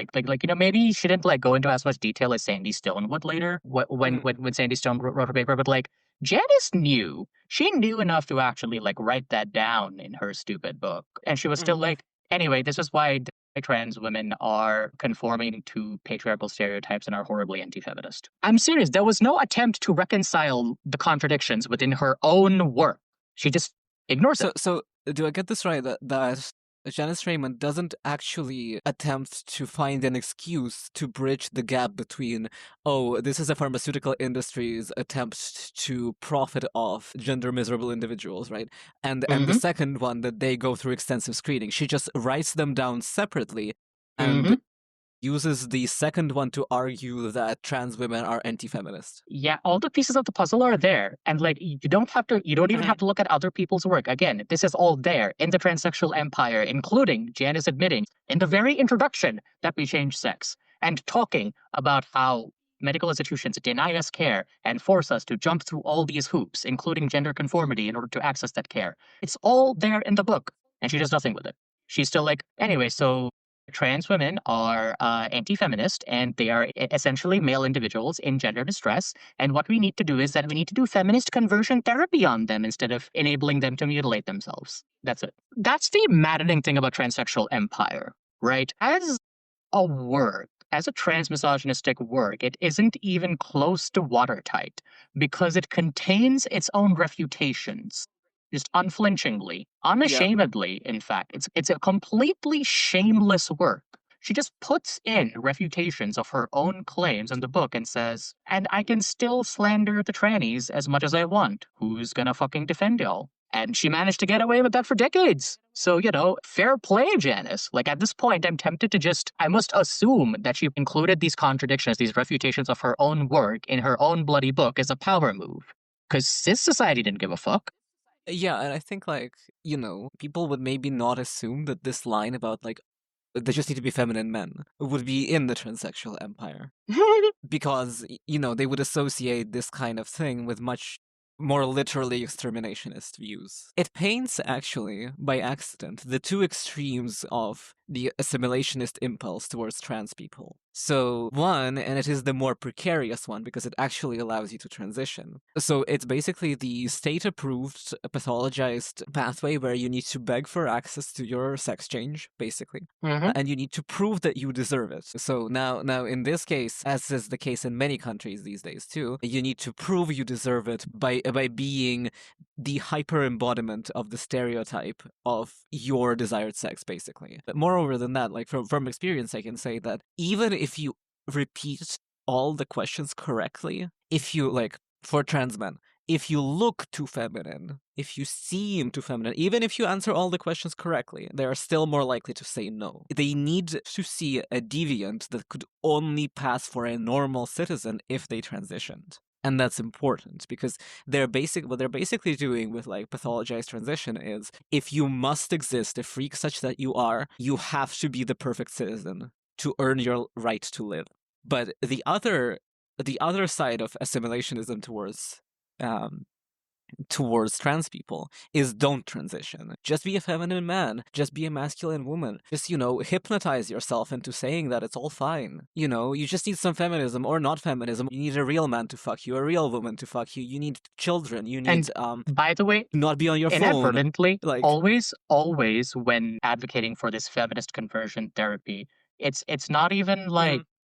Speaker 1: Maybe she didn't like go into as much detail as Sandy Stone would later
Speaker 2: Mhm.
Speaker 1: when Sandy Stone wrote her paper, but like Janice knew. She knew enough to actually like write that down in her stupid book. And she was still like, anyway, this is why trans women are conforming to patriarchal stereotypes and are horribly anti-feminist. I'm serious. There was no attempt to reconcile the contradictions within her own work. She just ignored them.
Speaker 2: So do I get this right that Janice Raymond doesn't actually attempt to find an excuse to bridge the gap between, oh, this is a pharmaceutical industry's attempt to profit off gender miserable individuals, right? And the second one that they go through extensive screening. She just writes them down separately and uses the second one to argue that trans women are anti-feminist.
Speaker 1: Yeah, all the pieces of the puzzle are there. And like you don't even have to look at other people's work. Again, this is all there in the Transsexual Empire, including Janice admitting in the very introduction that we change sex and talking about how medical institutions deny us care and force us to jump through all these hoops, including gender conformity, in order to access that care. It's all there in the book, and she does nothing with it. She's still like, anyway, so trans women are anti-feminist and they are essentially male individuals in gender distress. And what we need to do is that we need to do feminist conversion therapy on them instead of enabling them to mutilate themselves. That's it. That's the maddening thing about Transsexual Empire, right? As a work, as a transmisogynistic work, it isn't even close to watertight because it contains its own refutations. Just unflinchingly, unashamedly, in fact. It's a completely shameless work. She just puts in refutations of her own claims in the book and says, and I can still slander the trannies as much as I want. Who's gonna fucking defend y'all? And she managed to get away with that for decades. So, fair play, Janice. Like, at this point, I'm tempted to I must assume that she included these contradictions, these refutations of her own work in her own bloody book as a power move. Because cis society didn't give a fuck.
Speaker 2: Yeah, and I think, people would maybe not assume that this line about, they just need to be feminine men would be in the transsexual empire. Because, they would associate this kind of thing with much more literally exterminationist views. It paints, actually, by accident, the two extremes of the assimilationist impulse towards trans people. So, one, and it is the more precarious one because it actually allows you to transition. So, it's basically the state-approved, pathologized pathway where you need to beg for access to your sex change, basically. And you need to prove that you deserve it. So, now in this case, as is the case in many countries these days too, you need to prove you deserve it by being the hyper-embodiment of the stereotype of your desired sex, basically. But moreover than that, from experience, I can say that even if you repeat all the questions correctly, if you, for trans men, if you look too feminine, if you seem too feminine, even if you answer all the questions correctly, they are still more likely to say no. They need to see a deviant that could only pass for a normal citizen if they transitioned. And that's important because what they're basically doing with pathologized transition is if you must exist, a freak such that you are, you have to be the perfect citizen to earn your right to live. But the other side of assimilationism towards trans people is don't transition. Just be a feminine man. Just be a masculine woman. Just, hypnotize yourself into saying that it's all fine. You just need some feminism or not feminism. You need a real man to fuck you, a real woman to fuck you. You need children. You need,
Speaker 1: by the way,
Speaker 2: not be on your phone.
Speaker 1: Inadvertently, always when advocating for this feminist conversion therapy, it's not even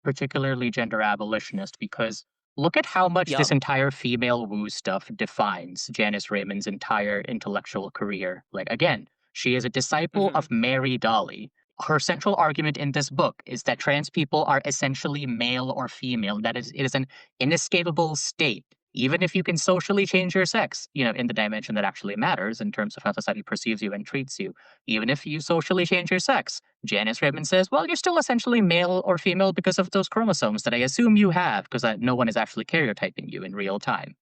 Speaker 1: particularly gender abolitionist because look at how much this entire female woo stuff defines Janice Raymond's entire intellectual career. Again, she is a disciple of Mary Dolly. Her central argument in this book is that trans people are essentially male or female, that it is an inescapable state. Even if you can socially change your sex, in the dimension that actually matters in terms of how society perceives you and treats you, even if you socially change your sex, Janice Raymond says, well, you're still essentially male or female because of those chromosomes that I assume you have, because no one is actually karyotyping you in real time.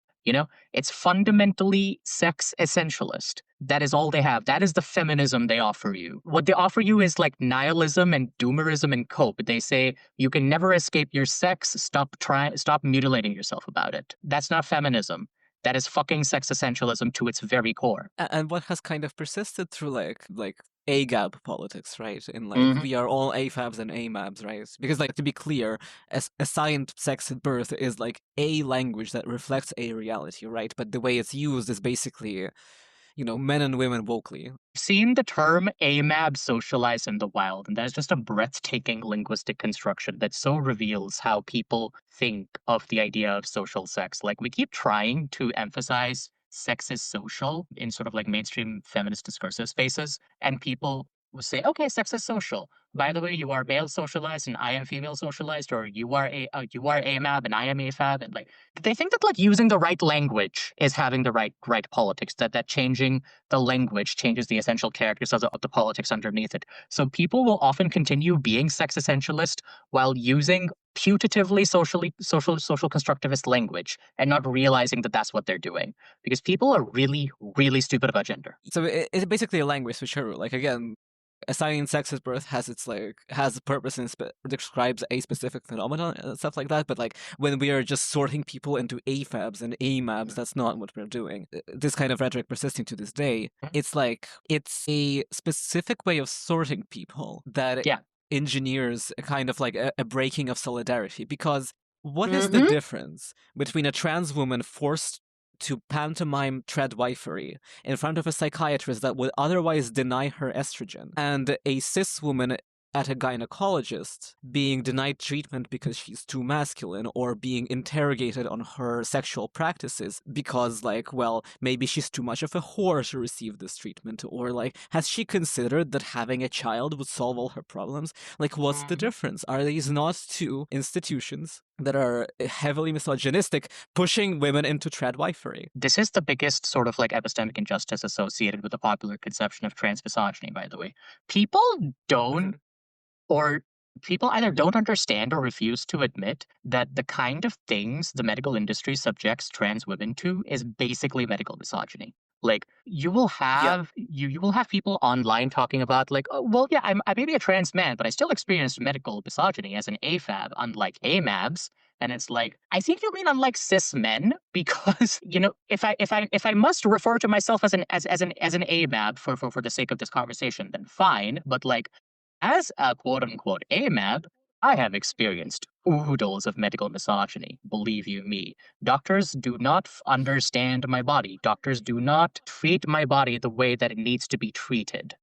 Speaker 1: It's fundamentally sex essentialist. That is all they have. That is the feminism they offer you. What they offer you is nihilism and doomerism and cope. They say you can never escape your sex. Stop mutilating yourself about it. That's not feminism. That is fucking sex essentialism to its very core.
Speaker 2: And what has kind of persisted through AGAB politics, right? In like
Speaker 1: Mhm.
Speaker 2: we are all AFABs and AMABs, right? Because like to be clear, assigned sex at birth is like a language that reflects a reality, right? But the way it's used is basically, men and women vocally.
Speaker 1: Seen the term AMAB socialized in the wild, and that is just a breathtaking linguistic construction that so reveals how people think of the idea of social sex. Like, we keep trying to emphasize sex is social in sort of like mainstream feminist discursive spaces, and people will say, okay, sex is social. By the way, you are male socialized and I am female socialized, or you are AMAB and I am AFAB, and like they think that like using the right language is having the right politics. That changing the language changes the essential characters of the politics underneath it. So people will often continue being sex essentialist while using putatively social constructivist language and not realizing that that's what they're doing because people are really stupid about gender.
Speaker 2: So it's basically a language switcheroo. Like again, assigning sex at birth has a purpose and describes a specific phenomenon and stuff like that. But like when we are just sorting people into AFABs and AMABs, that's not what we're doing. This kind of rhetoric persisting to this day, it's like it's a specific way of sorting people that
Speaker 1: Yeah.
Speaker 2: engineers a kind of like a breaking of solidarity. Because what is the
Speaker 1: Hmm.
Speaker 2: difference between a trans woman forced to pantomime tradwifery in front of a psychiatrist that would otherwise deny her estrogen, and a cis woman at a gynecologist being denied treatment because she's too masculine, or being interrogated on her sexual practices because, like, well, maybe she's too much of a whore to receive this treatment, or like, has she considered that having a child would solve all her problems? Like, what's the difference? Are these not two institutions that are heavily misogynistic pushing women into tradwifery?
Speaker 1: This is the biggest sort of like epistemic injustice associated with the popular conception of transmisogyny, by the way. People don't or people either don't understand or refuse to admit that the kind of things the medical industry subjects trans women to is basically medical misogyny. Like
Speaker 2: Yeah.
Speaker 1: you will have people online talking about like, oh well yeah, I may be a trans man, but I still experienced medical misogyny as an AFAB, unlike AMABs. And it's like, I think you mean unlike cis men, because if I must refer to myself as an AMAB for the sake of this conversation, then fine. But like as a quote unquote AMAB, I have experienced oodles of medical misogyny, believe you me. Doctors do not understand my body. Doctors do not treat my body the way that it needs to be treated,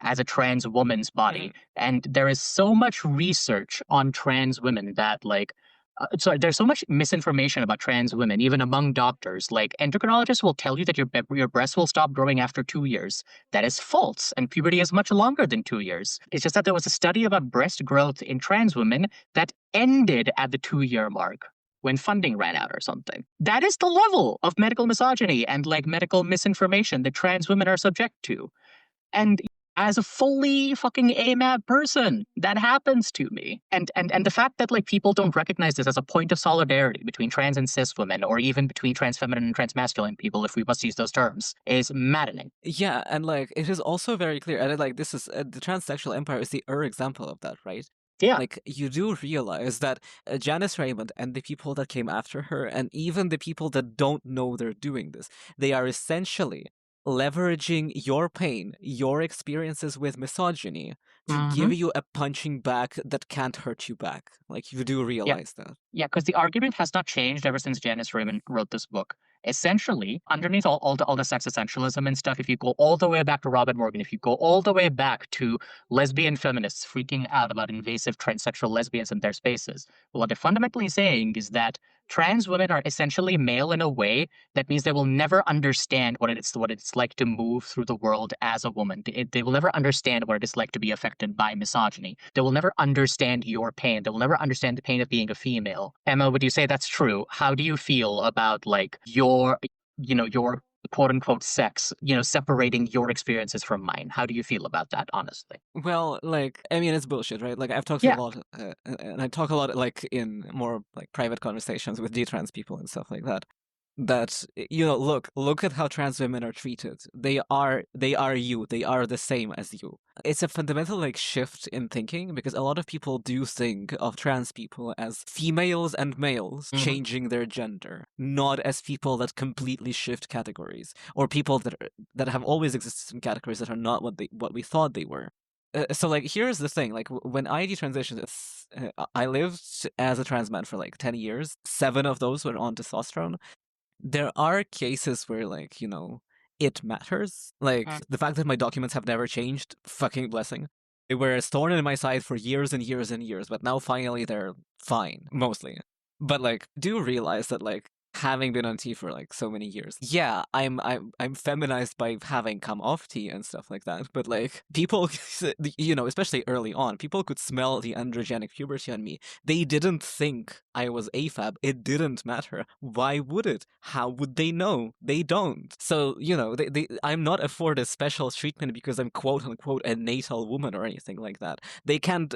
Speaker 1: as a trans woman's body. And there is so much research on trans women that, like, sorry, there's so much misinformation about trans women, even among doctors. Like, endocrinologists will tell you that your breasts will stop growing after 2 years. That is false, and puberty is much longer than 2 years. It's just that there was a study about breast growth in trans women that ended at the 2-year mark when funding ran out or something. That is the level of medical misogyny and like medical misinformation that trans women are subject to. And as a fully fucking AMAB person, that happens to me. And the fact that like people don't recognize this as a point of solidarity between trans and cis women, or even between trans feminine and trans masculine people, if we must use those terms, is maddening.
Speaker 2: Yeah, and like it is also very clear, and like this is the Transsexual Empire is the example of that, right?
Speaker 1: Yeah.
Speaker 2: Like you do realize that Janice Raymond and the people that came after her, and even the people that don't know they're doing this, they are essentially leveraging your pain, your experiences with misogyny, to
Speaker 1: Hmm.
Speaker 2: give you a punching back that can't hurt you back. Like you do
Speaker 1: Yeah.
Speaker 2: realize that.
Speaker 1: Yeah, because the argument has not changed ever since Janice Raymond wrote this book. Essentially, underneath all the sex essentialism and stuff, if you go all the way back to Robin Morgan, if you go all the way back to lesbian feminists freaking out about invasive transsexual lesbians in their spaces, what they're fundamentally saying is that trans women are essentially male in a way that means they will never understand what it's like to move through the world as a woman. They will never understand what it is like to be affected by misogyny. They will never understand your pain. They will never understand the pain of being a female. Emma, would you say that's true? How do you feel about like your quote unquote sex, separating your experiences from mine? How do you feel about that, honestly?
Speaker 2: Well, like, I mean, it's bullshit, right? Like, I've talked a
Speaker 1: Yeah.
Speaker 2: lot, and I talk a lot, like, in more, like, private conversations with D-trans people and stuff like that. that look at how trans women are treated. They are you. They are the same as you. It's a fundamental like shift in thinking, because a lot of people do think of trans people as females and males
Speaker 1: Mhm.
Speaker 2: changing their gender, not as people that completely shift categories, or people that have always existed in categories that are not what we thought they were. So like here's the thing, like when I detransitioned, I lived as a trans man for like 10 years. 7 of those were on testosterone. There are cases where, like, it matters. Like,
Speaker 1: Mm.
Speaker 2: the fact that my documents have never changed, fucking blessing. They were a thorn in my side for years and years and years, but now finally they're fine, mostly. But, like, do realize that, like, having been on T for, like, so many years, yeah, I'm feminized by having come off T and stuff like that, but, like, people, especially early on, people could smell the androgenic puberty on me. They didn't think I was AFAB. It didn't matter. Why would it? How would they know? They don't. So, I'm not afforded special treatment because I'm quote unquote a natal woman or anything like that. They can't,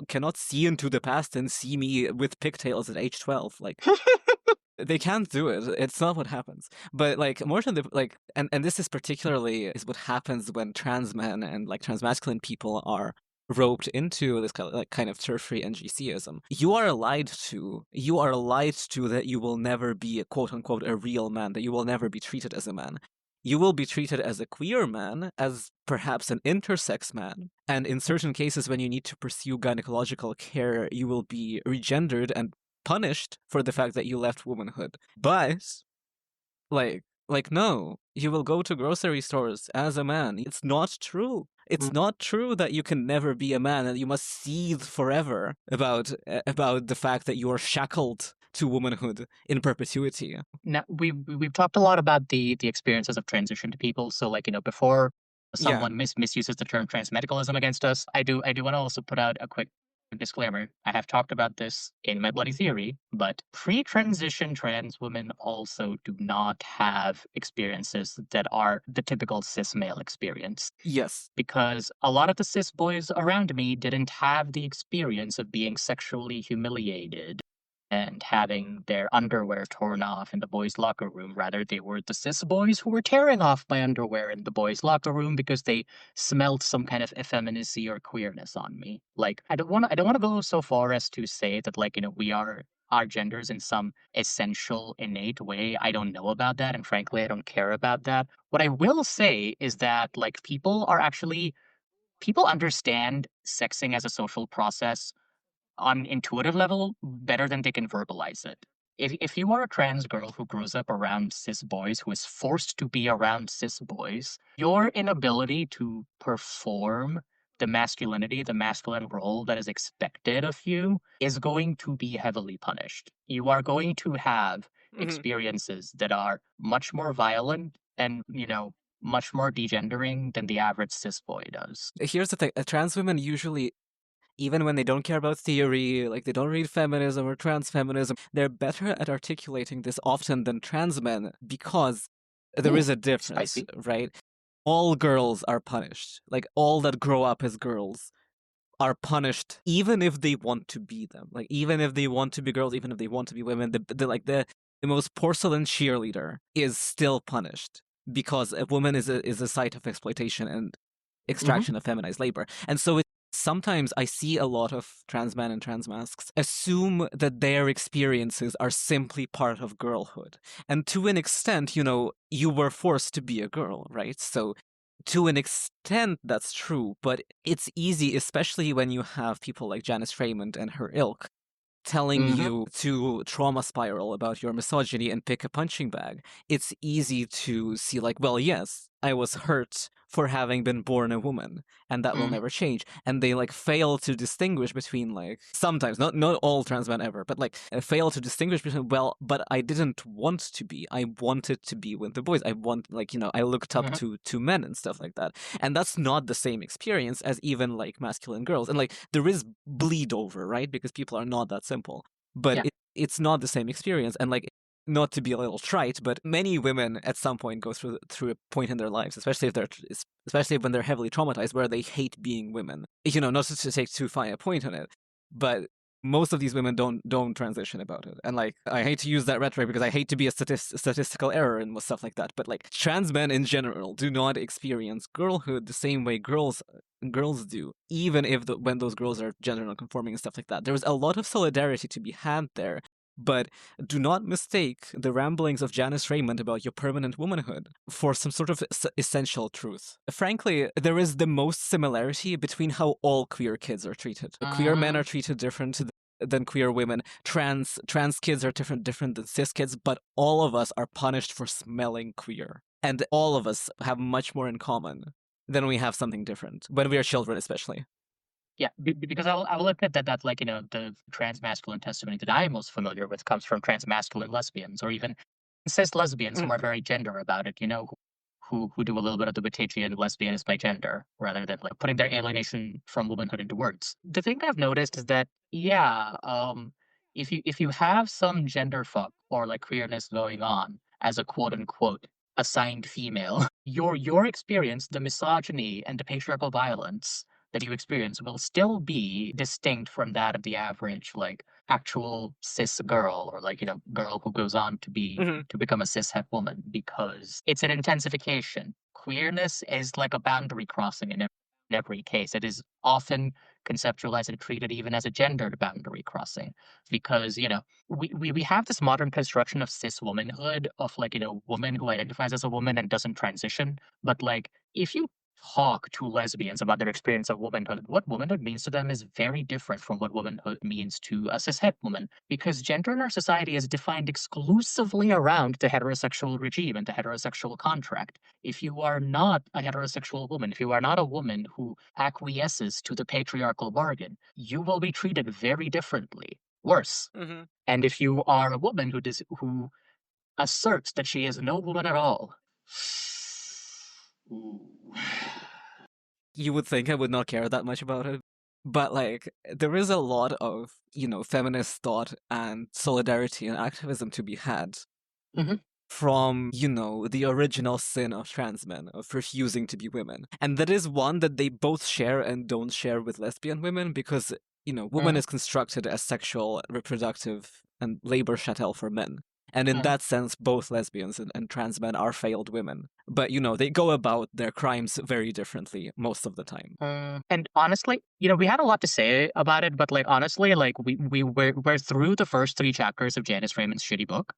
Speaker 2: cannot see into the past and see me with pigtails at age 12. Like, they can't do it. It's not what happens. But like more than and this is particularly is what happens when trans men and like transmasculine people are roped into this kind of tertiary NGCism. You are lied to that you will never be a quote unquote a real man, that you will never be treated as a man. You will be treated as a queer man, as perhaps an intersex man, and in certain cases when you need to pursue gynecological care, you will be regendered and punished for the fact that you left womanhood. But no, you will go to grocery stores as a man. It's not true. It's
Speaker 1: Mm.
Speaker 2: not true that you can never be a man and you must seethe forever about the fact that you are shackled to womanhood in perpetuity.
Speaker 1: Now we've talked a lot about the experiences of transition to people. So like before
Speaker 2: Yeah.
Speaker 1: someone misuses the term transmedicalism against us, I do want to also put out a quick disclaimer. I have talked about this in my bloody theory, but pre-transition trans women also do not have experiences that are the typical cis male experience,
Speaker 2: Yes.
Speaker 1: because a lot of the cis boys around me didn't have the experience of being sexually humiliated and having their underwear torn off in the boys' locker room. Rather, they were the cis boys who were tearing off my underwear in the boys' locker room because they smelled some kind of effeminacy or queerness on me. Like, I don't want to go so far as to say that, like, we are our genders in some essential innate way. I don't know about that, and frankly I don't care about that. What I will say is that, like, people understand sexing as a social process on intuitive level better than they can verbalize it. If you are a trans girl who grows up around cis boys, who is forced to be around cis boys, your inability to perform the masculine role that is expected of you is going to be heavily punished. You are going to have
Speaker 2: Mhm.
Speaker 1: experiences that are much more violent and, much more degendering than the average cis boy does.
Speaker 2: Here's the thing: trans women usually, even when they don't care about theory, like they don't read feminism or trans feminism, they're better at articulating this often than trans men, because there
Speaker 1: Ooh,
Speaker 2: is a difference,
Speaker 1: spicy.
Speaker 2: right? All girls are punished. Like all that grow up as girls are punished, even if they want to be them. Like even if they want to be girls, even if they want to be women, the most porcelain cheerleader is still punished because a woman is a site of exploitation and
Speaker 1: Hmm.
Speaker 2: extraction of feminized labor. And so sometimes I see a lot of trans men and trans masks assume that their experiences are simply part of girlhood. And to an extent, you were forced to be a girl, right? So to an extent, that's true, but it's easy, especially when you have people like Janice Raymond and her ilk telling
Speaker 1: Hmm.
Speaker 2: you to trauma spiral about your misogyny and pick a punching bag. It's easy to see, like, well, yes, I was hurt for having been born a woman, and that will
Speaker 1: Hmm.
Speaker 2: never change. And they like fail to distinguish between, like, sometimes, not all trans men ever, but like fail to distinguish between, well, but I didn't want to be. I wanted to be with the boys. I looked up
Speaker 1: Hmm.
Speaker 2: to men and stuff like that. And that's not the same experience as even like masculine girls. And like there is bleed over, right? Because people are not that simple. But
Speaker 1: Yeah.
Speaker 2: it's not the same experience. And like, not to be a little trite, but many women at some point go through a point in their lives, especially when they're heavily traumatized, where they hate being women. Not to take too fine a point on it, but most of these women don't transition about it. And like, I hate to use that rhetoric because I hate to be a statistical error and stuff like that, but like, trans men in general do not experience girlhood the same way girls do, even if when those girls are gender nonconforming and stuff like that. There's a lot of solidarity to be had there. But do not mistake the ramblings of Janice Raymond about your permanent womanhood for some sort of essential truth. Frankly, there is the most similarity between how all queer kids are treated. Queer men are treated different than queer women. Trans kids are different than cis kids, but all of us are punished for smelling queer. And all of us have much more in common than we have something different, when we are children especially.
Speaker 1: Yeah, because I will admit that like the trans masculine testimony that I'm most familiar with comes from trans masculine lesbians or even cis lesbians who
Speaker 2: Mm,
Speaker 1: are very gender about it. Who do a little bit of the Batavian lesbian is by gender rather than like putting their alienation from womanhood into words. The thing I've noticed is that yeah, if you have some gender fuck or like queerness going on as a quote unquote assigned female, your experience, the misogyny and the patriarchal violence that you experience will still be distinct from that of the average, like actual cis girl or like, girl who goes on
Speaker 2: mhm,
Speaker 1: to become a cis het woman because it's an intensification. Queerness is like a boundary crossing in every case. It is often conceptualized and treated even as a gendered boundary crossing because, we have this modern construction of cis womanhood, of like, woman who identifies as a woman and doesn't transition. But like, if you talk to lesbians about their experience of womanhood, what womanhood means to them is very different from what womanhood means to a cishet woman, because gender in our society is defined exclusively around the heterosexual regime and the heterosexual contract. If you are not a heterosexual woman, if you are not a woman who acquiesces to the patriarchal bargain, you will be treated very differently, worse.
Speaker 2: mhm.
Speaker 1: And if you are a woman who asserts that she is no woman at all, ooh.
Speaker 2: You would think I would not care that much about it. But like, there is a lot of, feminist thought and solidarity and activism to be had
Speaker 1: Mhm.
Speaker 2: from, the original sin of trans men, of refusing to be women. And that is one that they both share and don't share with lesbian women because, woman
Speaker 1: Mhm.
Speaker 2: is constructed as sexual, reproductive, and labor chattel for men. And in
Speaker 1: Mhm.
Speaker 2: that sense, both lesbians and trans men are failed women. But, they go about their crimes very differently most of the time.
Speaker 1: And honestly, we had a lot to say about it, but like honestly, like we're through the first three chapters of Janice Raymond's shitty book,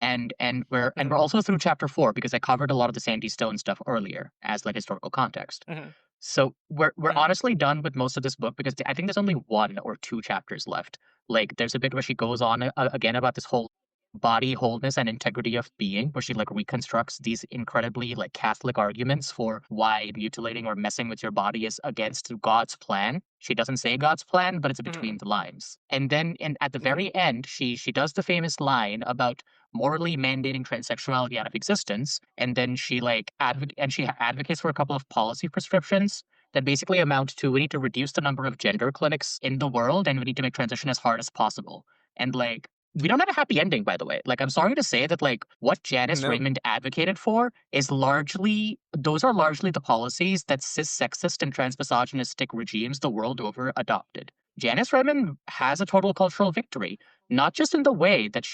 Speaker 1: and we're
Speaker 2: Mhm,
Speaker 1: also through chapter four because I covered a lot of the Sandy Stone stuff earlier as like historical context.
Speaker 2: mhm,
Speaker 1: So we're
Speaker 2: mhm,
Speaker 1: honestly done with most of this book because I think there's only one or two chapters left. Like there's a bit where she goes on again about this whole body wholeness and integrity of being, where she like reconstructs these incredibly like Catholic arguments for why mutilating or messing with your body is against God's plan. She doesn't say God's plan, but it's
Speaker 2: mhm,
Speaker 1: between the lines. And then at the
Speaker 2: mhm,
Speaker 1: very end, she does the famous line about morally mandating transsexuality out of existence, and then she advocates for a couple of policy prescriptions that basically amount to we need to reduce the number of gender clinics in the world and we need to make transition as hard as possible. And like we don't have a happy ending, by the way. Like, I'm sorry to say that, like, what Janice
Speaker 2: no,
Speaker 1: Raymond advocated for is those are largely the policies that cis sexist and transmisogynistic regimes the world over adopted. Janice Raymond has a total cultural victory, not just in the way that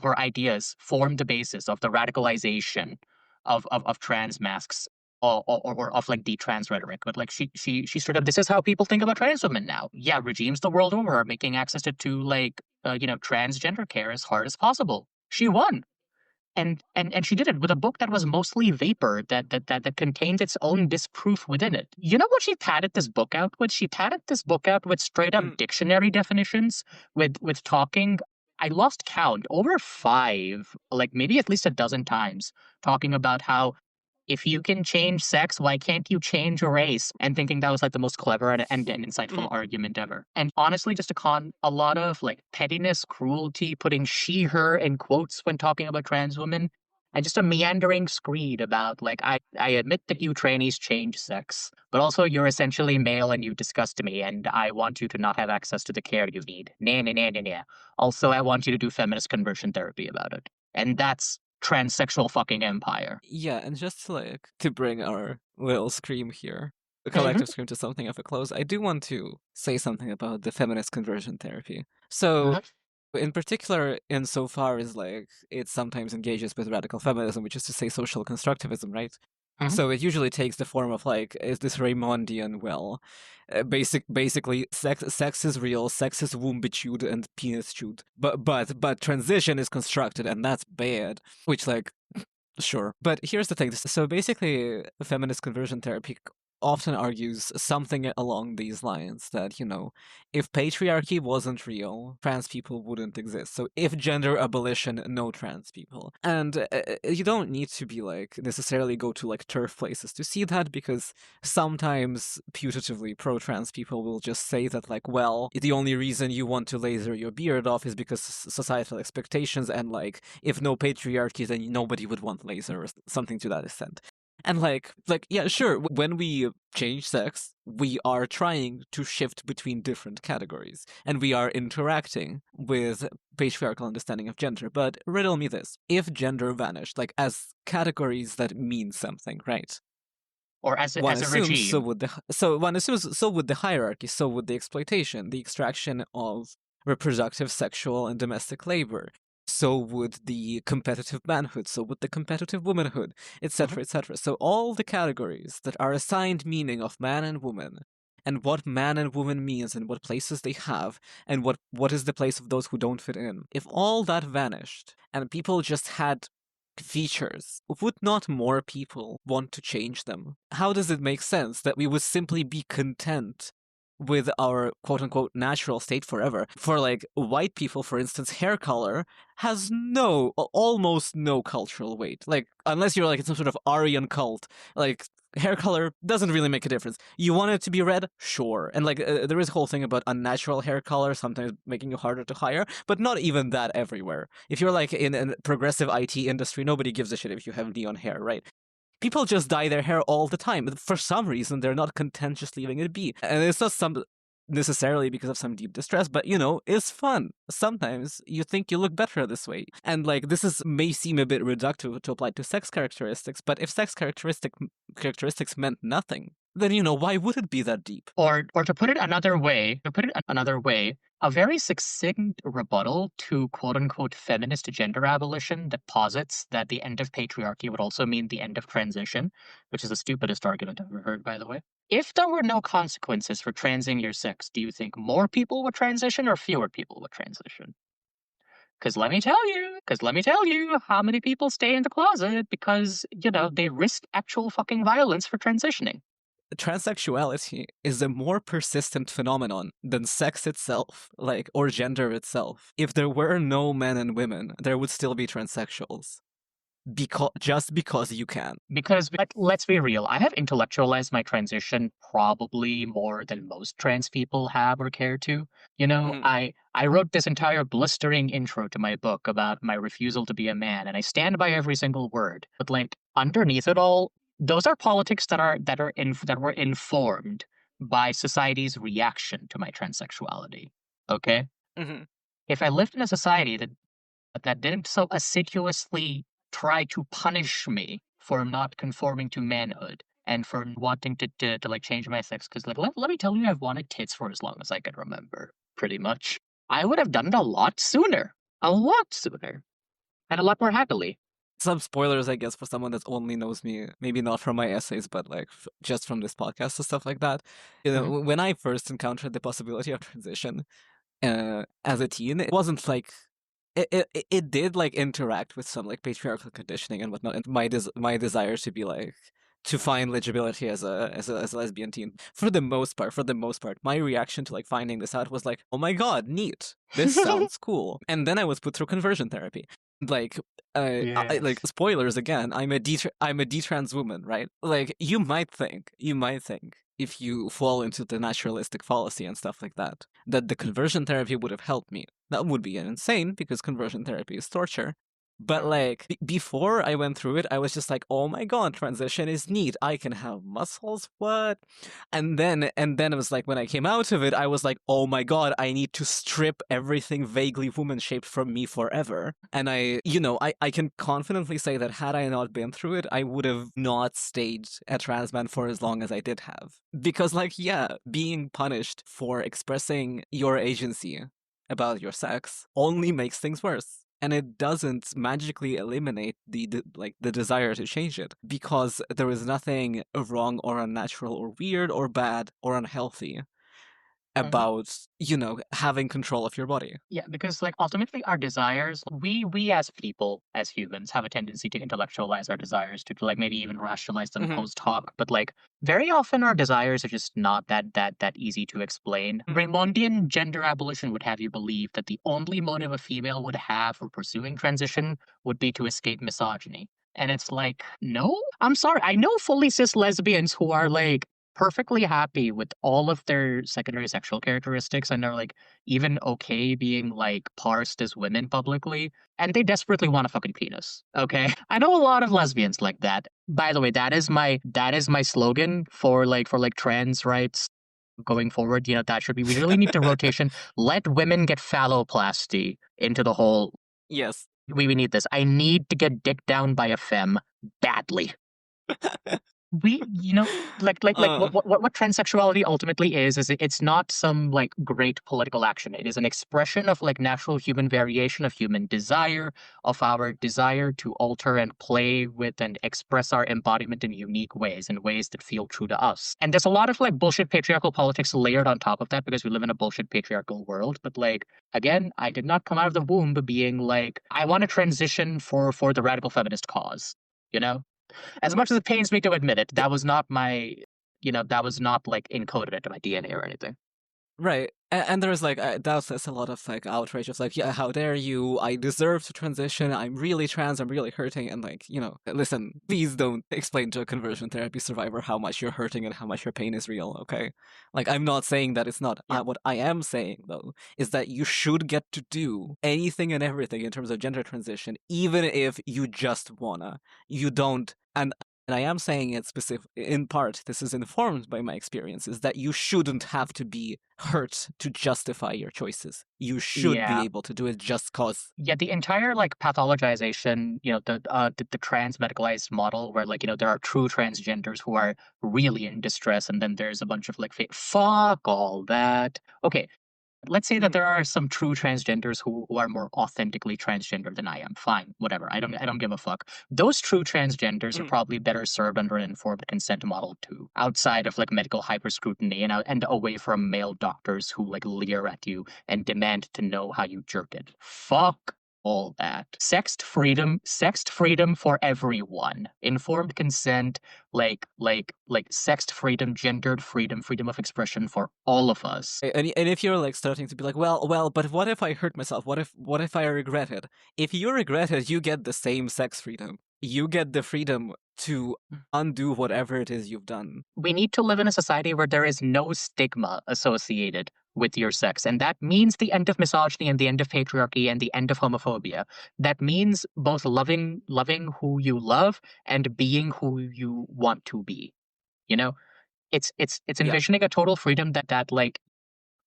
Speaker 1: her ideas formed the basis of the radicalization of trans masks or of like detrans rhetoric, but like she sort of this is how people think about trans women now. Yeah, regimes the world over are making access to like transgender care as hard as possible. She won. And she did it with a book that was mostly vapor that contains its own disproof within it. You know what she padded this book out with? She padded this book out with straight up
Speaker 2: mm,
Speaker 1: dictionary definitions, with talking. I lost count over five, like maybe at least a dozen times, talking about how if you can change sex, why can't you change race? And thinking that was like the most clever and insightful
Speaker 2: mhm.
Speaker 1: argument ever. And honestly, just to con a lot of like pettiness, cruelty, putting she, her in quotes when talking about trans women, and just a meandering screed about like, I admit that you trainees change sex, but also you're essentially male and you disgust me, and I want you to not have access to the care you need. Nah, nah, nah, nah, nah. Also, I want you to do feminist conversion therapy about it. And that's transsexual fucking empire.
Speaker 2: Yeah, and just like to bring our little scream here. collective scream to something of a close, I do want to say something about the feminist conversion therapy. So, in particular, insofar as like it sometimes engages with radical feminism, which is to say social constructivism, right? So it usually takes the form of like, is this Raymondian? Well, basically, sex is real, sex is wombitude and penitude, but transition is constructed, and that's bad. Which like, sure. But here's the thing. So basically, feminist conversion therapy often argues something along these lines that, you know, if patriarchy wasn't real, trans people wouldn't exist. So if gender abolition, no trans people. And you don't need to be like necessarily go to like turf places to see that, because sometimes putatively pro-trans people will just say that like, well, the only reason you want to laser your beard off is because societal expectations, and like if no patriarchy, then nobody would want laser or something to that extent. And like yeah, sure, when we change sex, we are trying to shift between different categories, and we are interacting with patriarchal understanding of gender. But riddle me this: if gender vanished, like as categories that mean something, right?
Speaker 1: Or as
Speaker 2: One
Speaker 1: a
Speaker 2: assumes so
Speaker 1: regime.
Speaker 2: would one assumes so would the hierarchy, so would the exploitation, the extraction of reproductive, sexual, and domestic labor. So would the competitive manhood, so would the competitive womanhood, etc., etc. So all the categories that are assigned meaning of man and woman, and what man and woman means, and what places they have, and what is the place of those who don't fit in. If all that vanished, and people just had features, would not more people want to change them? How does it make sense that we would simply be content with our quote-unquote natural state forever? For like white people, for instance, hair color has almost no cultural weight. Like, unless you're like in some sort of Aryan cult, like hair color doesn't really make a difference. You want it to be red? Sure. And like there is a whole thing about unnatural hair color sometimes making you harder to hire, but not even that everywhere. If you're like in a progressive IT industry, nobody gives a shit if you have neon hair, right? People just dye their hair all the time. For some reason, they're not content just leaving it be. And it's not necessarily because of some deep distress, but you know, it's fun. Sometimes you think you look better this way. And like may seem a bit reductive to apply to sex characteristics, but if sex characteristics meant nothing, then you know, why would it be that deep?
Speaker 1: Or to put it another way, a very succinct rebuttal to quote unquote feminist gender abolition that posits that the end of patriarchy would also mean the end of transition, which is the stupidest argument I've ever heard, by the way. If there were no consequences for transing your sex, do you think more people would transition or fewer people would transition? Because let me tell you how many people stay in the closet because, you know, they risk actual fucking violence for transitioning.
Speaker 2: Transsexuality is a more persistent phenomenon than sex itself, like, or gender itself. If there were no men and women, there would still be transsexuals. Just because you can.
Speaker 1: Because let's be real, I have intellectualized my transition probably more than most trans people have or care to. You know,
Speaker 2: Mhm.
Speaker 1: I wrote this entire blistering intro to my book about my refusal to be a man, and I stand by every single word. But like underneath it all, those are politics that were informed by society's reaction to my transsexuality. Okay?
Speaker 2: Mhm.
Speaker 1: If I lived in a society that didn't so assiduously try to punish me for not conforming to manhood and for wanting to like change my sex, because like let me tell you, I've wanted tits for as long as I can remember, pretty much. I would have done it a lot sooner, and a lot more happily.
Speaker 2: Some spoilers, I guess, for someone that only knows me, maybe not from my essays, but like just from this podcast and stuff like that. You know,
Speaker 1: Mhm.
Speaker 2: when I first encountered the possibility of transition as a teen, it wasn't like it did like interact with some like patriarchal conditioning and whatnot, and my desire to be like to find legibility as a lesbian teen. For the most part, my reaction to like finding this out was like, oh my god, neat, this sounds cool. And then I was put through conversion therapy. Like, like
Speaker 1: Yes.
Speaker 2: spoilers again. I'm a detrans woman, right? Like you might think, if you fall into the naturalistic fallacy and stuff like that, that the conversion therapy would have helped me. That would be insane because conversion therapy is torture. But like before I went through it, I was just like, "Oh my god, transition is neat. I can have muscles. What?" And then it was like when I came out of it, I was like, "Oh my god, I need to strip everything vaguely woman shaped from me forever." And I can confidently say that had I not been through it, I would have not stayed a trans man for as long as I did have. Because like, yeah, being punished for expressing your agency about your sex only makes things worse. And it doesn't magically eliminate the desire to change it, because there is nothing wrong or unnatural or weird or bad or unhealthy
Speaker 1: Mhm.
Speaker 2: about, having control of your body.
Speaker 1: Yeah, because like ultimately our desires, we as people, as humans, have a tendency to intellectualize our desires, to like maybe even rationalize them
Speaker 2: Hmm.
Speaker 1: post hoc. But like very often our desires are just not that easy to explain. Raymondian gender abolition would have you believe that the only motive a female would have for pursuing transition would be to escape misogyny. And it's like, no, I'm sorry. I know fully cis lesbians who are like perfectly happy with all of their secondary sexual characteristics and are like even okay being like parsed as women publicly, and they desperately want a fucking penis. Okay, I know a lot of lesbians like that. By the way, that is my slogan for trans rights going forward. You know that should be. We really need to rotation. Let women get phalloplasty into the whole.
Speaker 2: Yes.
Speaker 1: We need this. I need to get dicked down by a femme badly. We, like
Speaker 2: uh,
Speaker 1: what transsexuality ultimately is it's not some like great political action. It is an expression of like natural human variation, of human desire, of our desire to alter and play with and express our embodiment in unique ways, in ways that feel true to us. And there's a lot of like bullshit patriarchal politics layered on top of that because we live in a bullshit patriarchal world. But like again, I did not come out of the womb being like I want to transition for the radical feminist cause. You know, as much as it pains me to admit it, that was not that was not like encoded into my DNA or anything.
Speaker 2: Right. And there's like, there's a lot of like outrage of like, yeah, how dare you? I deserve to transition. I'm really trans. I'm really hurting. And like, listen, please don't explain to a conversion therapy survivor how much you're hurting and how much your pain is real, okay? Like, I'm not saying that it's not.
Speaker 1: Yeah.
Speaker 2: What I am saying, though, is that you should get to do anything and everything in terms of gender transition, even if you just wanna. You don't. And I am saying it specific in part, this is informed by my experiences, that you shouldn't have to be hurt to justify your choices. You should be
Speaker 1: Yeah.
Speaker 2: able to do it just cause.
Speaker 1: Yeah, the entire like pathologization, the trans medicalized model where like, there are true transgenders who are really in distress, and then there's a bunch of like fake fuck all that. Okay, let's say that
Speaker 2: Mhm.
Speaker 1: there are some true transgenders who are more authentically transgender than I am. Fine, whatever. I don't give a fuck. Those true transgenders are
Speaker 2: Mhm.
Speaker 1: probably better served under an informed consent model too, outside of like medical hyperscrutiny and away from male doctors who like leer at you and demand to know how you jerk it. Fuck all that. Sext freedom for everyone. Informed consent, like sex freedom, gendered freedom, freedom of expression for all of us.
Speaker 2: And if you're like starting to be like, well, but what if I hurt myself? What if I regret it? If you regret it, you get the same sex freedom. You get the freedom to undo whatever it is you've done.
Speaker 1: We need to live in a society where there is no stigma associated with your sex. And that means the end of misogyny and the end of patriarchy and the end of homophobia. That means both loving who you love and being who you want to be. You know? It's
Speaker 2: Yeah.
Speaker 1: envisioning a total freedom that like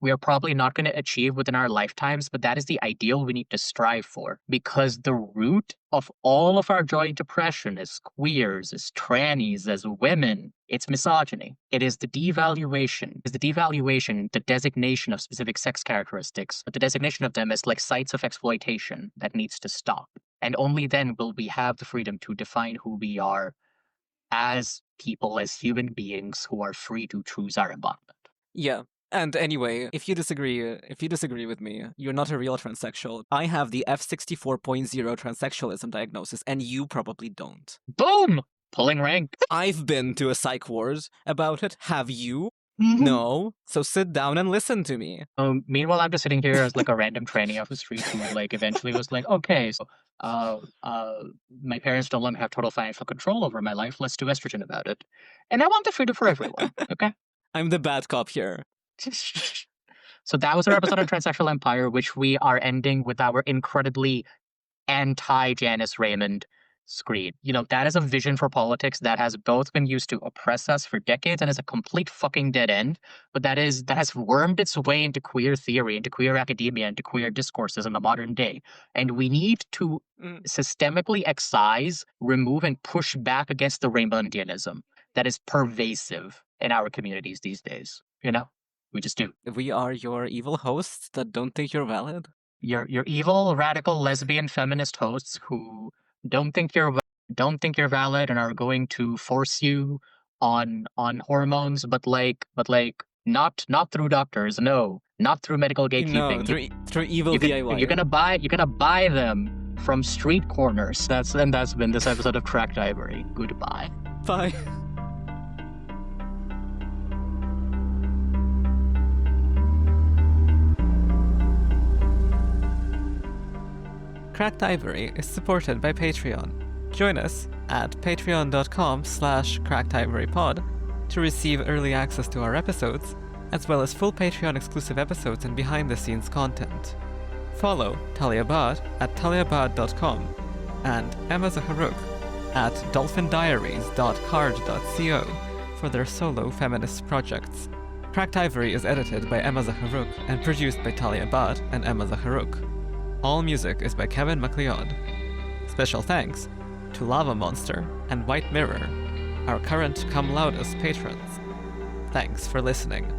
Speaker 1: we are probably not going to achieve within our lifetimes, but that is the ideal we need to strive for. Because the root of all of our joy and depression as queers, as trannies, as women, it's misogyny. It is the devaluation. Is the devaluation, the designation of specific sex characteristics, the designation of them as like sites of exploitation that needs to stop. And only then will we have the freedom to define who we are as people, as human beings who are free to choose our embodiment.
Speaker 2: Yeah. And anyway, if you disagree with me, you're not a real transsexual. I have the F64.0 transsexualism diagnosis, and you probably don't.
Speaker 1: Boom! Pulling rank.
Speaker 2: I've been to a psych ward about it. Have you?
Speaker 1: Mhm.
Speaker 2: No. So sit down and listen to me.
Speaker 1: Meanwhile, I'm just sitting here as like a random tranny off the street who like eventually was like, okay, so uh, uh, my parents don't let me have total financial control over my life. Let's do estrogen about it, and I want the freedom for everyone. Okay.
Speaker 2: I'm the bad cop here.
Speaker 1: So that was our episode on Transsexual Empire, which we are ending with our incredibly anti-Janice Raymond screed. That is a vision for politics that has both been used to oppress us for decades and is a complete fucking dead end, but that has wormed its way into queer theory, into queer academia, into queer discourses in the modern day. And we need to systemically excise, remove, and push back against the Raymondianism that is pervasive in our communities these days. We just do.
Speaker 2: We are your evil hosts that don't think you're valid.
Speaker 1: You're evil, radical, lesbian, feminist hosts who don't think you're valid and are going to force you on hormones, but not through doctors, no, not through medical gatekeeping.
Speaker 2: No, through evil DIY.
Speaker 1: You're gonna buy them from street corners. That's been this episode of Cracked Ivory. Goodbye.
Speaker 2: Bye. Cracked Ivory is supported by Patreon. Join us at patreon.com/crackedivorypod to receive early access to our episodes, as well as full Patreon exclusive episodes and behind-the-scenes content. Follow Talia at taliabad.com and Emma Zaharuk at dolphindiaries.card.co for their solo feminist projects. Cracked Ivory is edited by Emma Zaharuk and produced by Talia and Emma Zaharuk. All music is by Kevin MacLeod. Special thanks to Lava Monster and White Mirror, our current cum laude patrons. Thanks for listening.